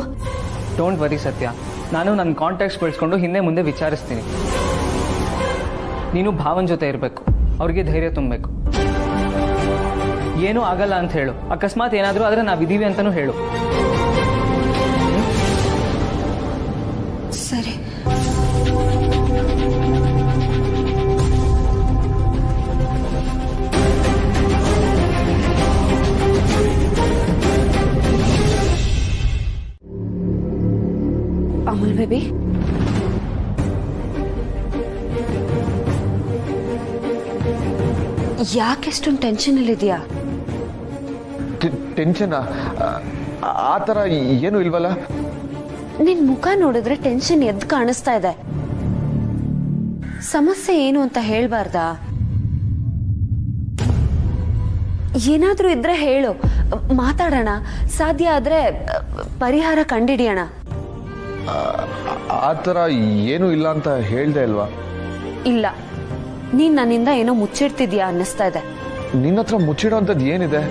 ಡೋಂಟ್ ವರಿ ಸತ್ಯ, ನಾನು ನನ್ನ ಕಾಂಟ್ಯಾಕ್ಟ್ಸ್ ಬೆಳೆಸ್ಕೊಂಡು ಹಿಂದೆ ಮುಂದೆ ವಿಚಾರಿಸ್ತೀನಿ. ನೀನು ಭಾವನ್ ಜೊತೆ ಇರಬೇಕು, ಅವ್ರಿಗೆ ಧೈರ್ಯ ತುಂಬಬೇಕು. ಏನೂ ಆಗಲ್ಲ ಅಂತ ಹೇಳು. ಅಕಸ್ಮಾತ್ ಏನಾದರೂ ಆದರೆ ನಾವಿದ್ದೀವಿ ಅಂತಲೂ ಹೇಳು. ಸರಿ. ಅಮೂಲ್ ಬೇಬಿ, ಯಾಕೆಷ್ಟೊಂದು ಟೆನ್ಷನ್ ಅಲ್ಲಿದೆಯಾ? ಟೆನ್ಷನ್ ಆ ಥರ ಏನು ಇಲ್ವಲ್ಲ? ನಿನ್ ಮುಖ ನೋಡಿದ್ರೆ ಟೆನ್ಷನ್ ಎದ್ದು ಕಾಣಿಸ್ತಾ ಇದೆ. ಸಮಸ್ಯೆ ಏನು ಅಂತ ಹೇಳ್ಬಾರ್ದಾ? ಏನಾದ್ರೂ ಇದ್ರೆ ಹೇಳು, ಮಾತಾಡೋಣ. ಸಾಧ್ಯ ಆದ್ರೆ ಪರಿಹಾರ ಕಂಡಿಡಿಯೋಣ. ಆ ಥರ ಏನೂ ಇಲ್ಲ ಅಂತ ಹೇಳ್ದೆ ಅಲ್ವಾ? ಇಲ್ಲ, ನೀನ್ ನನ್ನಿಂದ ಏನೋ ಮುಚ್ಚಿಡ್ತಿದ್ಯಾ ಅನ್ನಿಸ್ತಾ ಇದೆ. ನಿನ್ನ ಹತ್ರ ಮುಚ್ಚಿಡೋ ಅಂಥದ್ದು ಏನಿದೆ?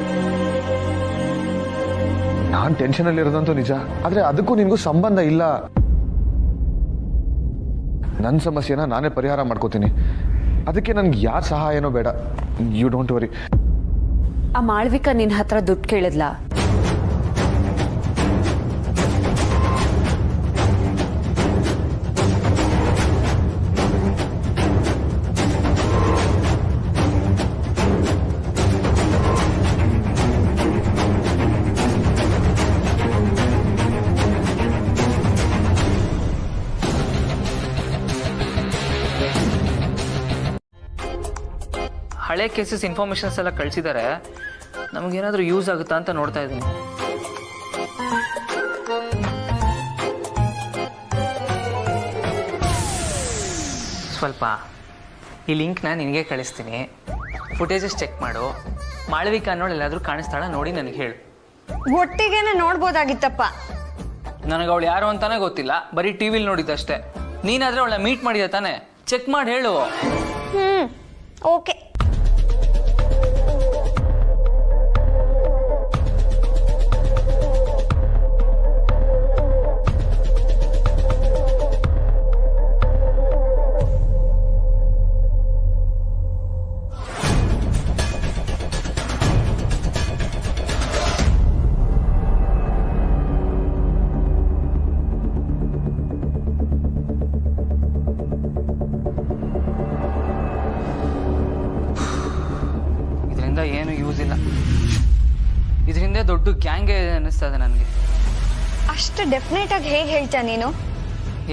ನಾನು ಟೆನ್ಷನಲ್ಲಿ ಇರೋದಂತೂ ನಿಜ, ಆದ್ರೆ ಅದಕ್ಕೂ ನಿನಗೂ ಸಂಬಂಧ ಇಲ್ಲ. ನನ್ನ ಸಮಸ್ಯೆನ ನಾನೇ ಪರಿಹಾರ ಮಾಡ್ಕೋತೀನಿ. ಅದಕ್ಕೆ ನನ್ಗೆ ಯಾರ ಸಹಾಯನೂ ಬೇಡ. You don't worry. ಆ ಮಾಳ್ವಿಕಾ ನಿನ್ನ ಹತ್ರ ದುಡ್ಡು ಕೇಳಿದ್ಲಾ? ಹಳೆ ಕೇಸಸ್ ಇನ್ಫಾರ್ಮೇಶನ್ಸ್ ಎಲ್ಲ ಕಳಿಸಿದ್ದಾರೆ. ನಮಗೇನಾದರೂ ಯೂಸ್ ಆಗುತ್ತಾ ಅಂತ ನೋಡ್ತಾ ಇದ್ದೀನಿ. ಸ್ವಲ್ಪ ಈ ಲಿಂಕ್ನ ನಿನಗೆ ಕಳಿಸ್ತೀನಿ, ಫುಟೇಜಸ್ ಚೆಕ್ ಮಾಡು. ಮಾಳವಿಕಾ ಅನ್ನೋಳು ಎಲ್ಲಾದರೂ ಕಾಣಿಸ್ತಾಳ ನೋಡಿ ನನಗೆ ಹೇಳು. ಒಟ್ಟಿಗೆನೆ ನೋಡ್ಬೋದಾಗಿತ್ತಪ್ಪ. ನನಗೆ ಅವಳು ಯಾರು ಅಂತಾನೆ ಗೊತ್ತಿಲ್ಲ, ಬರೀ ಟಿವಿಲಿ ನೋಡಿದ್ದಷ್ಟೇ. ನೀನಾದ್ರೆ ಅವಳ ಮೀಟ್ ಮಾಡಿದ ತಾನೆ, ಚೆಕ್ ಮಾಡಿ ಹೇಳು. ಓಕೆ. ಏನು ಯೂಸ್ ಇಲ್ಲ. ಇದರಿಂದ ದೊಡ್ಡ ಗ್ಯಾಂಗ್ ಅನ್ನಿಸ್ತಾ ಇದೆ ನನಗೆ. ಅಷ್ಟು ಡೆಫಿನೆಟ್ ಆಗಿ ಹೇಗೆ ಹೇಳ್ತಾ ನೀನು?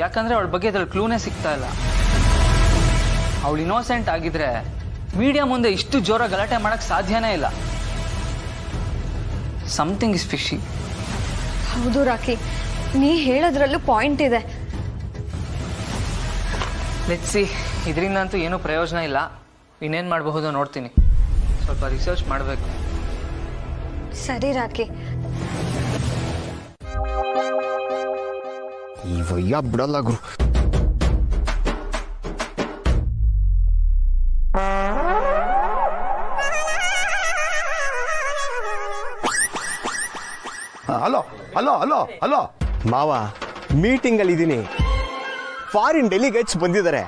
ಯಾಕಂದ್ರೆ ಅವಳ ಬಗ್ಗೆ ಅದ್ರಲ್ಲಿ ಕ್ಲೂನೇ ಸಿಗ್ತಾ ಇಲ್ಲ. ಅವಳು ಇನ್ನೋಸೆಂಟ್ ಆಗಿದ್ರೆ ಮೀಡಿಯಾ ಮುಂದೆ ಇಷ್ಟು ಜೋರ ಗಲಾಟೆ ಮಾಡಕ್ ಸಾಧ್ಯನೇ ಇಲ್ಲ. Something is fishy. ಹೌದು ರಾಕಿ, ನೀ ಹೇಳೋದ್ರಲ್ಲೂ ಪಾಯಿಂಟ್ ಇದೆ. Let's see. ಇದರಿಂದಂತೂ ಏನೂ ಪ್ರಯೋಜನ ಇಲ್ಲ. ಇನ್ನೇನು ಮಾಡಬಹುದು ನೋಡ್ತೀನಿ. ಸ್ವಲ್ಪ ರಿಸರ್ಚ್ ಮಾಡಬೇಕು. ಸರಿ ರಾಕಿ. ಈ ವಯ್ಯ ಬಿಡಲ್ಲ ಗುರು. ಹಲೋ ಹಲೋ ಹಲೋ ಹಲೋ ಮಾವ, ಮೀಟಿಂಗಲ್ಲಿ ಇದ್ದೀನಿ. ಫಾರಿನ್ ಡೆಲಿಗೇಟ್ಸ್ ಬಂದಿದ್ದಾರೆ.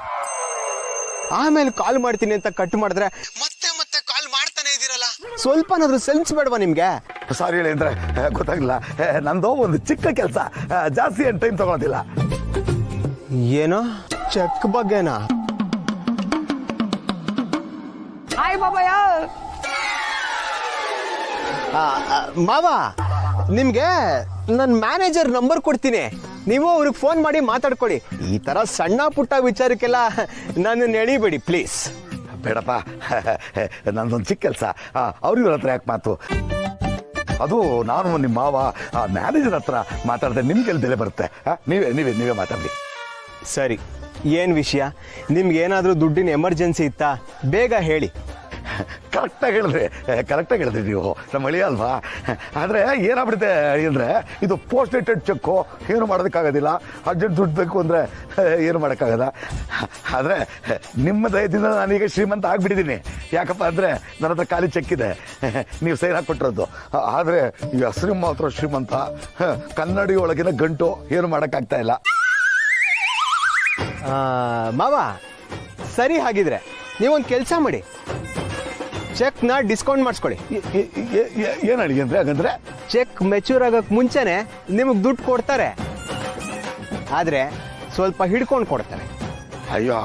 ಆಮೇಲೆ ಕಾಲ್ ಮಾಡ್ತೀನಿ ಅಂತ ಕಟ್ ಮಾಡಿದ್ರೆ ಮತ್ತೆ ಮತ್ತೆ ಕಾಲ್ ಮಾಡ್ತಾನೆ ಇದ್ದೀರಲ್ಲ, ಸ್ವಲ್ಪನಾದ್ರೂ ಸೆನ್ಸ್ ಬೇಡವಾ ನಿಮ್ಗೆ? ಸಾರಿ ಹೇಳಿ ಅಂದ್ರೆ ಗೊತ್ತಾಗಿಲ್ಲ, ನಂದು ಒಂದು ಚಿಕ್ಕ ಕೆಲಸ, ಜಾಸ್ತಿ ಏನು ಟೈಮ್ ತಗೊಳೋದಿಲ್ಲ. ಏನೋ ಚೆಕ್ ಬಗ್ಗೆನಾ? ಹಾಯ್ ಬಾಬಯ್ಯ. ಮಾವ, ನಿಮ್ಗೆ ನನ್ನ ಮ್ಯಾನೇಜರ್ ನಂಬರ್ ಕೊಡ್ತೀನಿ, ನೀವು ಅವ್ರಿಗೆ ಫೋನ್ ಮಾಡಿ ಮಾತಾಡ್ಕೊಳ್ಳಿ. ಈ ತರ ಸಣ್ಣ ಪುಟ್ಟ ವಿಚಾರಕ್ಕೆಲ್ಲ ನನ್ನ ಎಳಿಬೇಡಿ ಪ್ಲೀಸ್. ಬೇಡಪ್ಪ, ನಂದೊಂದು ಚಿಕ್ಕ ಕೆಲಸ, ಅವ್ರಿವ್ರ ಹತ್ರ ಯಾಕೆ ಮಾತು? ಅದು ನಾನು ನಿಮ್ಮ ಮಾವ ಮ್ಯಾನೇಜರ್ ಹತ್ರ ಮಾತಾಡಿದ್ರೆ ನಿಮ್ಗೆ ಎಲ್ಲಿ ಬೆಲೆ ಬರುತ್ತೆ? ನೀವೇ ಮಾತಾಡಿ. ಸರಿ, ಏನು ವಿಷಯ? ನಿಮ್ಗೆ ಏನಾದರೂ ದುಡ್ಡಿನ ಎಮರ್ಜೆನ್ಸಿ ಇತ್ತಾ? ಬೇಗ ಹೇಳಿ. ಕರೆಕ್ಟಾಗಿ ಹೇಳಿದ್ರಿ ನೀವು, ನಮ್ಮ ಅಳಿಯ ಅಲ್ವಾ. ಆದರೆ ಏನಾಗ್ಬಿಡುತ್ತೆ ಅಂದರೆ, ಇದು ಪೋಸ್ಟ್ ಡೇಟೆಡ್ ಚೆಕ್ಕು, ಏನು ಮಾಡೋದಕ್ಕಾಗೋದಿಲ್ಲ. ಅರ್ಜೆಂಟ್ ದುಡ್ಡು ಬೇಕು ಅಂದರೆ ಏನು ಮಾಡೋಕ್ಕಾಗಲ್ಲ. ಆದರೆ ನಿಮ್ಮ ದಯದಿಂದ ನಾನೀಗ ಶ್ರೀಮಂತ ಆಗಿಬಿಟ್ಟಿದ್ದೀನಿ. ಯಾಕಪ್ಪ ಅಂದರೆ ನನ್ನ ಹತ್ರ ಖಾಲಿ ಚೆಕ್ ಇದೆ, ನೀವು ಸೈನ್ ಹಾಕ್ಕೊಟ್ಟಿರೋದು. ಆದರೆ ಈ ಹೆಸರು ಮಾತ್ರ ಶ್ರೀಮಂತ, ಕನ್ನಡಿ ಒಳಗಿನ ಗಂಟು, ಏನು ಮಾಡೋಕ್ಕಾಗ್ತಾ ಇಲ್ಲ. ಮಾವ, ಸರಿ, ಹಾಗಿದ್ರೆ ನೀವೊಂದು ಕೆಲಸ ಮಾಡಿ, ಚೆಕ್ನ ಡಿಸ್ಕೌಂಟ್ ಮಾಡಿಸ್ಕೊಳ್ಳಿ. ಏನು ಅಡಿಗೆ ಅಂದರೆ? ಹಾಗಂದ್ರೆ ಚೆಕ್ ಮೆಚೂರ್ ಆಗೋಕ್ಕೆ ಮುಂಚೆನೆ ನಿಮಗೆ ದುಡ್ಡು ಕೊಡ್ತಾರೆ, ಆದರೆ ಸ್ವಲ್ಪ ಹಿಡ್ಕೊಂಡು ಕೊಡ್ತಾರೆ. ಅಯ್ಯೋ,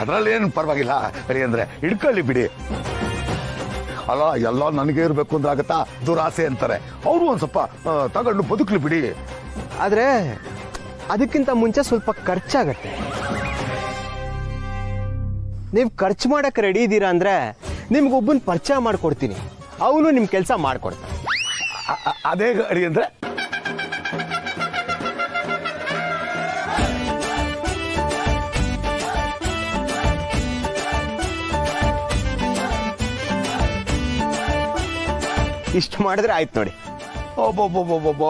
ಅದರಲ್ಲಿ ಏನು ಪರವಾಗಿಲ್ಲ ಅಡಿ ಅಂದರೆ, ಹಿಡ್ಕೊಳ್ಳಿ ಬಿಡಿ. ಅಲ್ಲ, ಎಲ್ಲ ನನಗೆ ಇರಬೇಕು ಅಂದ್ರೆ ಆಗತ್ತಾ? ದುರಾಸೆ ಅಂತಾರೆ ಅವರು. ಒಂದು ಸ್ವಲ್ಪ ತಗೊಂಡು ಬದುಕಲಿ ಬಿಡಿ. ಆದರೆ ಅದಕ್ಕಿಂತ ಮುಂಚೆ ಸ್ವಲ್ಪ ಖರ್ಚಾಗತ್ತೆ. ನೀವು ಖರ್ಚು ಮಾಡಕ್ಕೆ ರೆಡಿ ಇದ್ದೀರಾ ಅಂದರೆ ನಿಮ್ಗೊಬ್ಬನ ಪರಿಚಯ ಮಾಡಿಕೊಡ್ತೀನಿ, ಅವನು ನಿಮ್ಮ ಕೆಲಸ ಮಾಡಿಕೊಡ್ತಾನೆ. ಅದೇ ಅಡಿ ಅಂದರೆ? ಇಷ್ಟು ಮಾಡಿದ್ರೆ ಆಯ್ತು ನೋಡಿ. ಒಬ್ಬೊಬ್ಬೊಬ್ಬೊಬ್ಬ,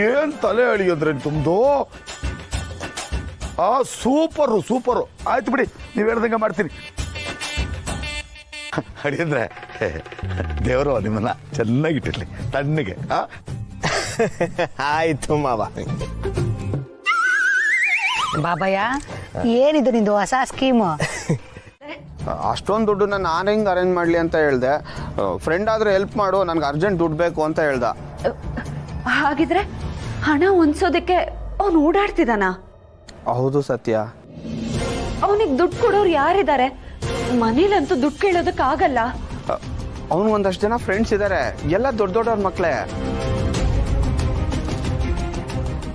ಏನ್ ತಲೆ ಅಳಿಯೋದ್ರೆ ತುಮ್ದು. ಸೂಪರು. ಆಯ್ತು ಬಿಡಿ, ನೀವು ಹೇಳ್ದಂಗೆ ಮಾಡ್ತೀನಿ. ಅಡಿ ಅಂದ್ರೆ ದೇವರು ನಿಮ್ಮನ್ನ ಚೆನ್ನಾಗಿಟ್ಟಿರ್ಲಿ, ತಣ್ಣಗೆ. ಆಯ್ತು ಮಾವ. ಬಾಬಯ್ಯ, ಏನಿದು ನಿಂದು ಹೊಸ ಸ್ಕೀಮು? ಅಷ್ಟೊಂದು ದುಡ್ಡನ್ನ ನಾನು ಹೆಂಗೆ ಅರೇಂಜ್ ಮಾಡಲಿ ಅಂತ ಹೇಳ್ದೆ. ಫ್ರೆಂಡ್ ಆದ್ರೆ ಹೆಲ್ಪ್ ಮಾಡು, ನನಗೆ ಅರ್ಜೆಂಟ್ ದುಡ್ಡು ಬೇಕು ಅಂತ ಹೇಳ್ದ. ಹಾಗಿದ್ರೆ ಹಣ ಹೊಂದ್ಸೋದಕ್ಕೆ ಅವನು ಓಡಾಡ್ತಿದ್ದಾನ? ಹೌದು ಸತ್ಯ. ಅವನಿಗೆ ದುಡ್ಡು ಕೊಡೋರು ಯಾರಿದ್ದಾರೆ? ಮನೇಲಂತೂ ದುಡ್ಡು ಕೇಳೋದಕ್ಕಾಗಲ್ಲ. ಅವನು ಒಂದಷ್ಟು ಜನ ಫ್ರೆಂಡ್ಸ್ ಇದ್ದಾರೆ, ಎಲ್ಲ ದೊಡ್ಡವ್ರ ಮಕ್ಕಳೇ.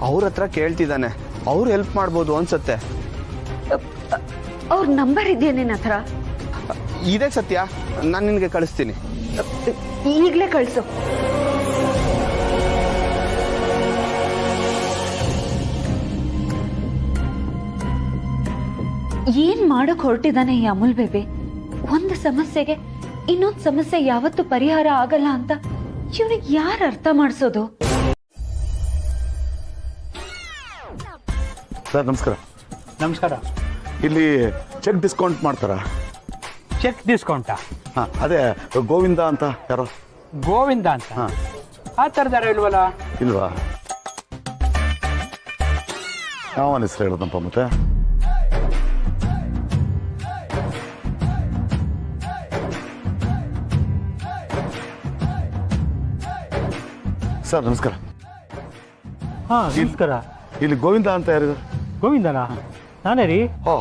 ಅವ್ರ ಹತ್ರ ಕೇಳ್ತಿದ್ದಾನೆ, ಅವ್ರು ಹೆಲ್ಪ್ ಮಾಡ್ಬೋದು ಅನ್ಸತ್ತೆ. ಅವ್ರ ನಂಬರ್ ಇದೆಯಾ ನಿನ್ನ ಹತ್ರ? ಇದೆ ಸತ್ಯ, ನಾನು ನಿನಗೆ ಕಳಿಸ್ತೀನಿ. ಈಗಲೇ ಕಳಿಸು. ಏನ್ ಮಾಡಕ್ ಹೊರಟಿದ್ದಾನೆ ಈ ಅಮೂಲ್ ಬೇಬಿ? ಒಂದು ಸಮಸ್ಯೆಗೆ ಇನ್ನೊಂದು ಸಮಸ್ಯೆ ಯಾವತ್ತೂ ಪರಿಹಾರ ಆಗಲ್ಲ ಅಂತ ಇವನಿಗೆ ಯಾರು ಅರ್ಥ ಮಾಡಿಸೋದು? ಸರ್ ನಮಸ್ಕಾರ. ನಮಸ್ಕಾರ. ಇಲ್ಲಿ ಚೆಕ್ ಡಿಸ್ಕೌಂಟ್ ಮಾಡ್ತಾರಾ? ಚೆಕ್ ಡಿಸ್ಕೌಂಟಾ? ಹಾಂ, ಅದೇ ಗೋವಿಂದ ಅಂತ ಯಾರೋ. ಗೋವಿಂದ ಅಂತ? ಆ ಥರದಾರ ಇಲ್ವಲ್ಲ? ಇಲ್ವಾ? ಯಾವನ ಹೆಸರು ಹೇಳೋದಪ್ಪ ಮತ್ತೆ? ಸರ್ ನಮಸ್ಕಾರ. ನಮಸ್ಕಾರ. ಇಲ್ಲಿ ಗೋವಿಂದ ಅಂತ ಯಾರು? ಗೋವಿಂದನಾ? ನಾನೇ ರೀ. ಓ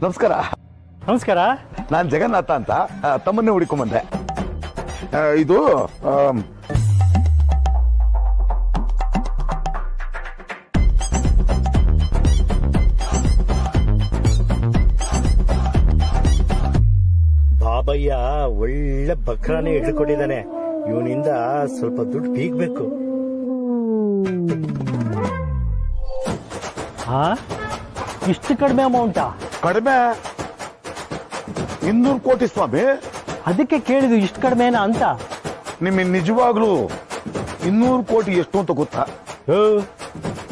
ನಮಸ್ಕಾರ. ನಮಸ್ಕಾರ. ನಾನು ಜಗನ್ನಾಥ ಅಂತ, ತಮ್ಮನ್ನೇ ಹುಡುಕೊಂಬಂದೆ. ಇದು ಬಾಬಯ್ಯ ಒಳ್ಳೆ ಬಕ್ರಾನೇ ಹಿಡ್ಕೊಂಡಿದ್ದಾನೆ. ಇವನಿಂದ ಸ್ವಲ್ಪ ದುಡ್ಡು ಬೀಗ್ಬೇಕು. ಇಷ್ಟು ಕಡಿಮೆ ಅಮೌಂಟಾ? ಕಡಿಮೆ 200 ಕೋಟಿ ಸ್ವಾಮಿ. ಅದಕ್ಕೆ ಕೇಳಿದ್ರು ಇಷ್ಟು ಕಡಿಮೆನಾ ಅಂತ. ನಿಮಗೆ ನಿಜವಾಗ್ಲೂ 200 ಕೋಟಿ ಎಷ್ಟು ಅಂತ ಗೊತ್ತಾ?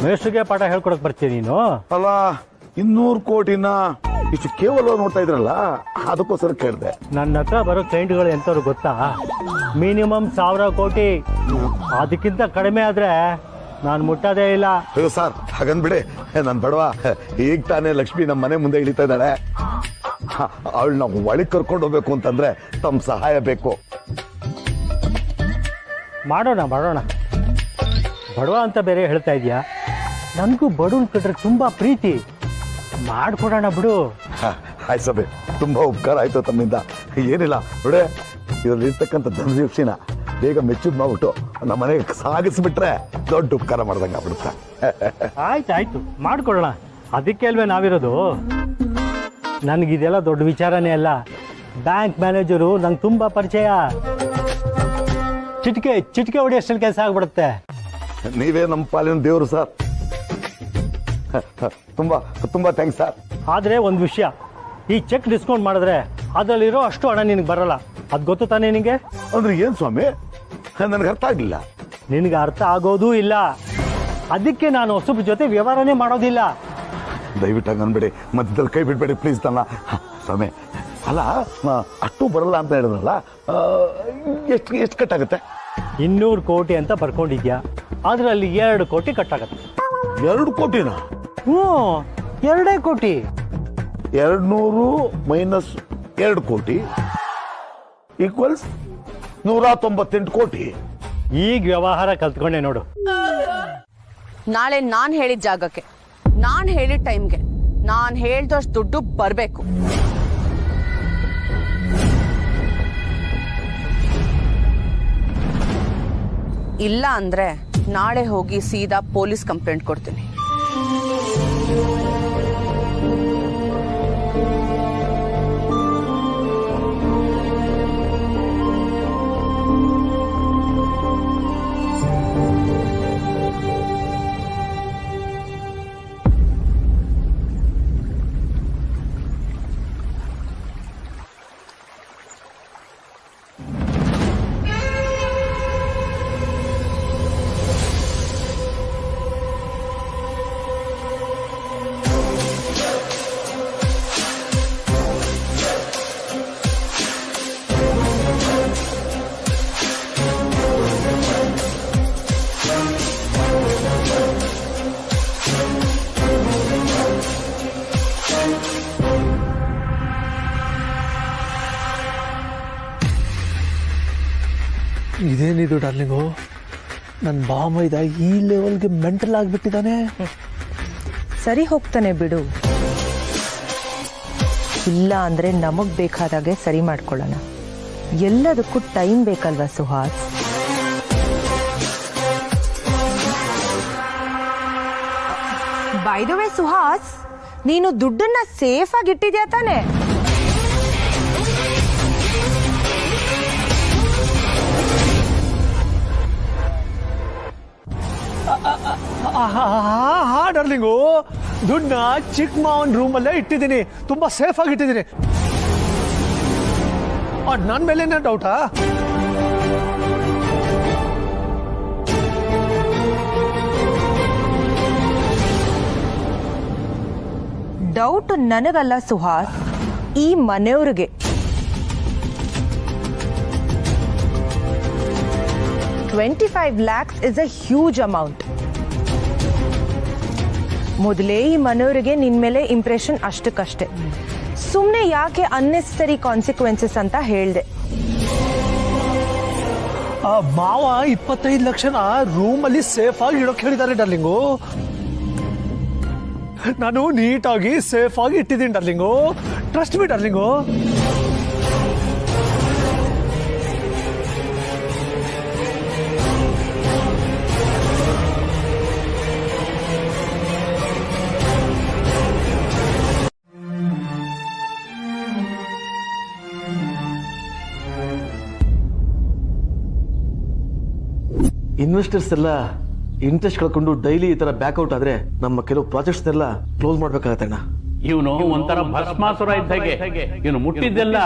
ಮೇಷ್ಟ್ರಿಗೆ ಪಾಠ ಹೇಳ್ಕೊಡಕ್ ಬರ್ತೀನಿ ನೀನು? ಅಲ್ಲ, 200 ಕೋಟಿನ ಇಷ್ಟು ಕೇವಲ ನೋಡ್ತಾ ಇದ್ರಲ್ಲ, ಅದಕ್ಕೋಸ್ಕರ ಕೇಳಿದೆ. ನನ್ನ ಹತ್ರ ಬರೋ ಕ್ಲೈಂಟ್ಗಳು ಎಂತವ್ರು ಗೊತ್ತಾ? ಮಿನಿಮಮ್ 1000 ಕೋಟಿ. ಅದಕ್ಕಿಂತ ಕಡಿಮೆ ಆದ್ರೆ ನಾನು ಮುಟ್ಟೋದೇ ಇಲ್ಲ. ಅಯ್ಯೋ ಸರ್ ಹಾಗಂದ್ಬಿಡಿ, ನಾನು ಬಡವ. ಈಗ ತಾನೇ ಲಕ್ಷ್ಮಿ ನಮ್ಮ ಮನೆ ಮುಂದೆ ಇಳಿತಾ ಇದ್ದಾಳೆ. ಅವಳು ನಾವು ಒಳಗೆ ಕರ್ಕೊಂಡು ಹೋಗ್ಬೇಕು ಅಂತಂದ್ರೆ ತಮ್ಮ ಸಹಾಯ ಬೇಕು. ಮಾಡೋಣ ಬಡವ ಅಂತ ಬೇರೆ ಹೇಳ್ತಾ ಇದೆಯಾ? ನನಗೂ ಬಡವನ್ ಕಂಡ್ರೆ ತುಂಬಾ ಪ್ರೀತಿ. ಮಾಡ್ಕೊಡೋಣ ಬಿಡು. ಆಯ್ತು ಸಭೆ, ತುಂಬಾ ಉಪಕಾರ ಆಯ್ತು ತಮ್ಮಿಂದ. ಏನಿಲ್ಲ ನೋಡೆ, ಇದ್ರಲ್ಲಿ ಇರ್ತಕ್ಕಂಥ ಧನದೀಕ್ಷಿನ ಬೇಗ ಮೆಚ್ಚುದ್ ಮಾಡ್ಬಿಟ್ಟು ನಮ್ಮ ಮನೆಗೆ ಸಾಗಿಸ್ಬಿಟ್ರೆ ದೊಡ್ಡ ಉಪಕಾರ ಮಾಡ್ದಂಗೆ ಆಗ್ಬಿಡುತ್ತೆ. ಆಯ್ತು ಮಾಡ್ಕೊಡೋಣ. ಅದಕ್ಕೆ ಅಲ್ವೇ ನಾವಿರೋದು. ನನಗಿದೆಲ್ಲ ದೊಡ್ಡ ವಿಚಾರನೇ ಅಲ್ಲ. ಬ್ಯಾಂಕ್ ಮ್ಯಾನೇಜರು ನಂಗೆ ತುಂಬಾ ಪರಿಚಯ. ಚಿಟಿಕೆ ಹೊಡಿಯೋಷ್ಟಲ್ಲಿ ಕೆಲಸ ಆಗ್ಬಿಡುತ್ತೆ. ನೀವೇ ನಮ್ಮ ಪಾಲಿನ ದೇವರು ಸರ್. ತುಂಬಾ ತುಂಬಾ ಥ್ಯಾಂಕ್ಸ್ ಸರ್. ಆದರೆ ಒಂದು ವಿಷಯ, ಈ ಚೆಕ್ ಡಿಸ್ಕೌಂಟ್ ಮಾಡಿದ್ರೆ ಅದರಲ್ಲಿರೋ ಅಷ್ಟು ಹಣ ನಿನಗೆ ಬರಲ್ಲ. ಅದು ಗೊತ್ತು ತಾನೇ ನಿನಗೆ? ಅಂದ್ರೆ ಏನು ಸ್ವಾಮಿ, ನನಗೆ ಅರ್ಥ ಆಗಲಿಲ್ಲ. ನಿನಗೆ ಅರ್ಥ ಆಗೋದೂ ಇಲ್ಲ. ಅದಕ್ಕೆ ನಾನು ಹೊಸಬ್ರ ಜೊತೆ ವ್ಯವಹಾರನೇ ಮಾಡೋದಿಲ್ಲ. ದಯವಿಟ್ಟು ಹಂಗನ್ಬೇಡಿ, ಮಧ್ಯದಲ್ಲಿ ಕೈ ಬಿಡಬೇಡಿ ಪ್ಲೀಸ್. ತನ್ನ ಸ್ವಾಮಿ, ಅಲ್ಲ ಅಷ್ಟು ಬರಲ್ಲ ಅಂತ ಹೇಳಿದ್ರಲ್ಲ, ಎಷ್ಟು ಕಟ್ಟಾಗುತ್ತೆ? 200 ಕೋಟಿ ಅಂತ ಬರ್ಕೊಂಡಿದ್ಯಾ, ಅದರಲ್ಲಿ 2 ಕೋಟಿ ಕಟ್ಟಾಗತ್ತೆ. 2 ಕೋಟಿನ? 2 ಕೋಟಿ. 200 ಮೈನಸ್ 2 ಕೋಟಿ ಈಕ್ವಲ್ಸ್ 198 ಕೋಟಿ. ಈಗ ವ್ಯವಹಾರ ಕಲ್ತ್ಕೊಂಡೆ ನೋಡು. ನಾಳೆ ನಾನು ಹೇಳಿದ ಜಾಗಕ್ಕೆ, ನಾನು ಹೇಳಿದ ಟೈಮ್ಗೆ, ನಾನು ಹೇಳ್ದಷ್ಟು ದುಡ್ಡು ಬರಬೇಕು. ಇಲ್ಲ ಅಂದ್ರೆ ನಾಳೆ ಹೋಗಿ ಸೀದಾ ಪೊಲೀಸ್ ಕಂಪ್ಲೇಂಟ್ ಕೊಡ್ತೀನಿ. ಇದೇನಿದು ಡಾರ್ಲಿಂಗು, ನನ್ನ ಬಾಮೈದ ಈ ಲೆವೆಲ್ಗೆ ಮೆಂಟಲ್ ಆಗಿಬಿಟ್ಟಿದ್ದಾನೆ. ಸರಿ ಹೋಗ್ತಾನೆ ಬಿಡು. ಇಲ್ಲ ಅಂದ್ರೆ ನಮಗ್ ಬೇಕಾದಾಗೆ ಸರಿ ಮಾಡ್ಕೊಳ್ಳೋಣ. ಎಲ್ಲದಕ್ಕೂ ಟೈಮ್ ಬೇಕಲ್ವಾ Suhas? By the way Suhas, ನೀನು ದುಡ್ಡನ್ನ ಸೇಫ್ ಆಗಿ ಇಟ್ಟಿದ್ಯಾ ತಾನೆ? ಹಾ ಡಾರ್ಲಿಂಗು, ದುಡ್ಡನ್ನ ಚಿಕ್ಕ ಮಾವನ್ ರೂಮಲ್ಲೇ ಇಟ್ಟಿದ್ದೀನಿ. ತುಂಬಾ ಸೇಫ್ ಆಗಿ ಇಟ್ಟಿದ್ದೀನಿ. ನನ್ನ ಮೇಲೇನ ಡೌಟಾ? ಡೌಟ್ ನನಗಲ್ಲ ಸುಹಾಸ್, ಈ ಮನೆಯವ್ರಿಗೆ. $25 lakhs is a huge amount. ಮೊದಲೇ ಈ ಮನೆಯವರಿಗೆ ನಿನ್ ಮೇಲೆ ಇಂಪ್ರೆಷನ್ ಅಷ್ಟಕ್ಕಷ್ಟೇ. ಸುಮ್ಮನೆ ಯಾಕೆ ಅನ್ನೆಸರಿ ಕಾನ್ಸಿಕ್ವೆನ್ಸಸ್ ಅಂತ ಹೇಳ್ದೆ. ಮಾವ 25 ಲಕ್ಷನ ರೂಮಲ್ಲಿ ಸೇಫ್ ಆಗಿ ಇಡೋಕೆ ಹೇಳಿದ್ದಾರೆ ಡಾರ್ಲಿಂಗು. ನಾನು ನೀಟಾಗಿ ಸೇಫ್ ಆಗಿ ಇಟ್ಟಿದ್ದೀನಿ darling. Trust me darling. Investors ಎಲ್ಲ ಇಂಟ್ರೆಸ್ಟ್ ಕಳ್ಕೊಂಡು ಡೈಲಿ ಈ ತರ ಬ್ಯಾಕ್ಔಟ್ ಆದ್ರೆ ನಮ್ಮ ಕೆಲವು ಪ್ರಾಜೆಕ್ಟ್ಸ್ ಎಲ್ಲ ಕ್ಲೋಸ್ ಮಾಡ್ಬೇಕಾಗತ್ತಣ್ಣ. ಇವನು ಒಂಥರ ಭಸ್ಮಾಸುರ ಇದ್ದಾಗೆ. ಇವನು ಮುಟ್ಟಿದ್ದೆಲ್ಲ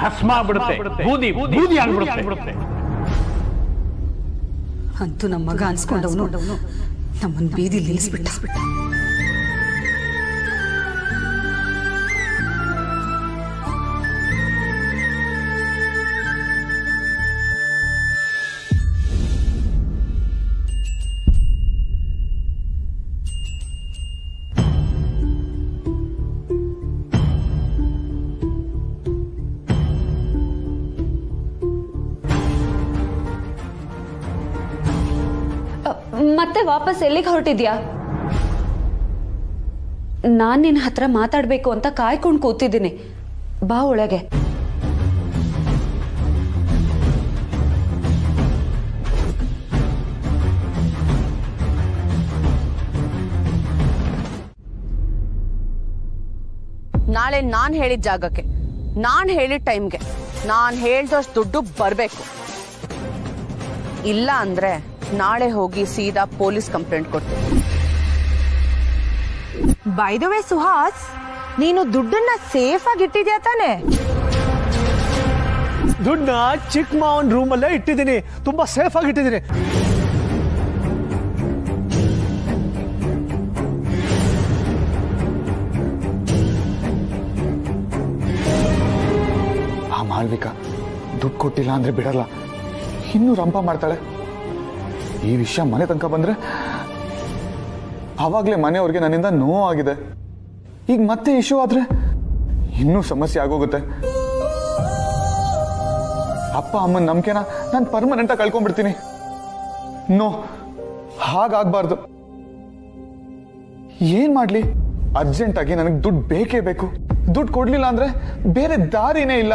ಭಸ್ಮ ಆಗ್ಬಿಡುತ್ತೆ, ಬೂದಿ ಬೂದಿ ಆಗ್ಬಿಡುತ್ತೆ. ಅಂತೂ ನಮ್ಮ ಮಗ ಅನ್ಸ್ಕೊಂಡವನು ನಮ್ಮನ್ನು ಬೀದಿ ನಿಲ್ಲಿಸ್ಬಿಟ್ಟ. ವಾಪಸ್ ಎಲ್ಲಿಗೆ ಹೊರಟಿದ್ಯಾ? ನಾನು ನಿನ್ನ ಹತ್ರ ಮಾತಾಡಬೇಕು ಅಂತ ಕಾಯ್ಕೊಂಡು ಕೂತಿದ್ದೀನಿ. ಬಾ ಒಳಗೆ. ನಾಳೆ ನಾನು ಹೇಳಿದ ಜಾಗಕ್ಕೆ, ನಾನು ಹೇಳಿದ ಟೈಮ್ಗೆ ನಾನು ಹೇಳ್ದಷ್ಟು ದುಡ್ಡು ಬರಬೇಕು. ಇಲ್ಲ ಅಂದ್ರೆ ನಾಳೆ ಹೋಗಿ ಸೀದಾ ಪೊಲೀಸ್ ಕಂಪ್ಲೇಂಟ್ ಕೊಡ್ತೀನಿ. ಬೈ ದ ವೇ ಸುಹಾಸ್, ನೀನು ದುಡ್ಡನ್ನ ಸೇಫ್ ಆಗಿ ಇಟ್ಟಿದ್ಯಾ ತಾನೆ? ದುಡ್ಡನ್ನ ಚಿಕ್ಕ ಮಾವನ್ ರೂಮಲ್ಲೇ ಇಟ್ಟಿದ್ದೀನಿ, ತುಂಬಾ ಸೇಫ್ ಆಗಿ ಇಟ್ಟಿದ್ದೀನಿ. ಆ ಮಾಳ್ವಿಕಾ ದುಡ್ಡು ಕೊಟ್ಟಿಲ್ಲ ಅಂದ್ರೆ ಬಿಡಲ್ಲ, ಇನ್ನೂ ರಂಪ ಮಾಡ್ತಾಳೆ. ಈ ವಿಷಯ ಮನೆ ತನಕ ಬಂದ್ರೆ ಆವಾಗಲೇ ಮನೆಯವ್ರಿಗೆ ನನ್ನಿಂದ ನೋವಾಗಿದೆ. ಈಗ ಮತ್ತೆ ಇಶ್ಯೂ ಆದ್ರೆ ಇನ್ನೂ ಸಮಸ್ಯೆ ಆಗೋಗುತ್ತೆ. ಅಪ್ಪ ಅಮ್ಮನ ನಂಬಿಕೆನ ನಾನು ಪರ್ಮನೆಂಟ್ ಆಗಿ ಕಳ್ಕೊಂಡ್ಬಿಡ್ತೀನಿ. ನೋ, ಹಾಗಾಗ್ಬಾರ್ದು. ಏನ್ ಮಾಡ್ಲಿ? ಅರ್ಜೆಂಟ್ ಆಗಿ ನನಗೆ ದುಡ್ಡು ಬೇಕೇ ಬೇಕು. ದುಡ್ಡು ಕೊಡ್ಲಿಲ್ಲ ಅಂದ್ರೆ ಬೇರೆ ದಾರಿನೇ ಇಲ್ಲ.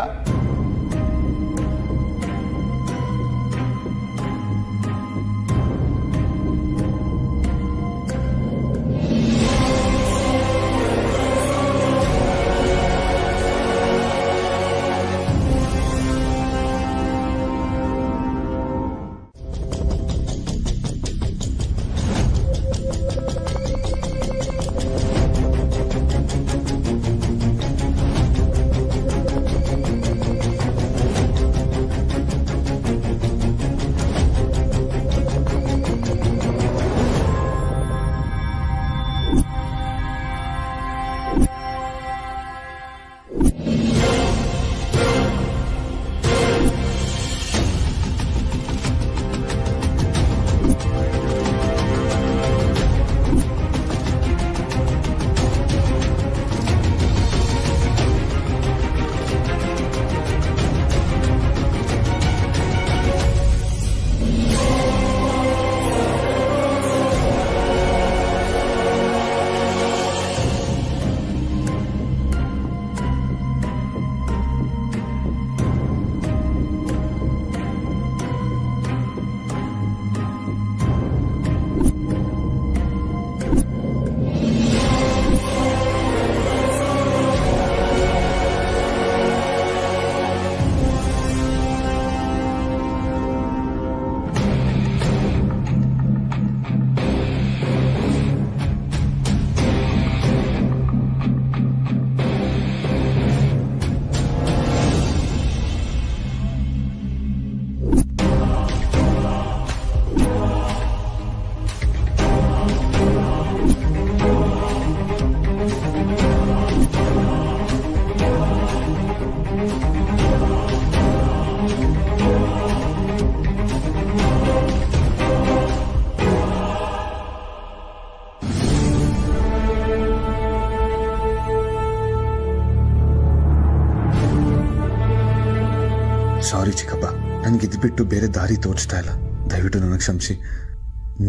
ಸಾರಿ ಚಿಕ್ಕಪ್ಪ, ನನಗೆ ಇದು ಬಿಟ್ಟು ಬೇರೆ ದಾರಿ ತೋರಿಸ್ತಾ ಇಲ್ಲ. ದಯವಿಟ್ಟು ನನಗೆ ಕ್ಷಮಿಸಿ.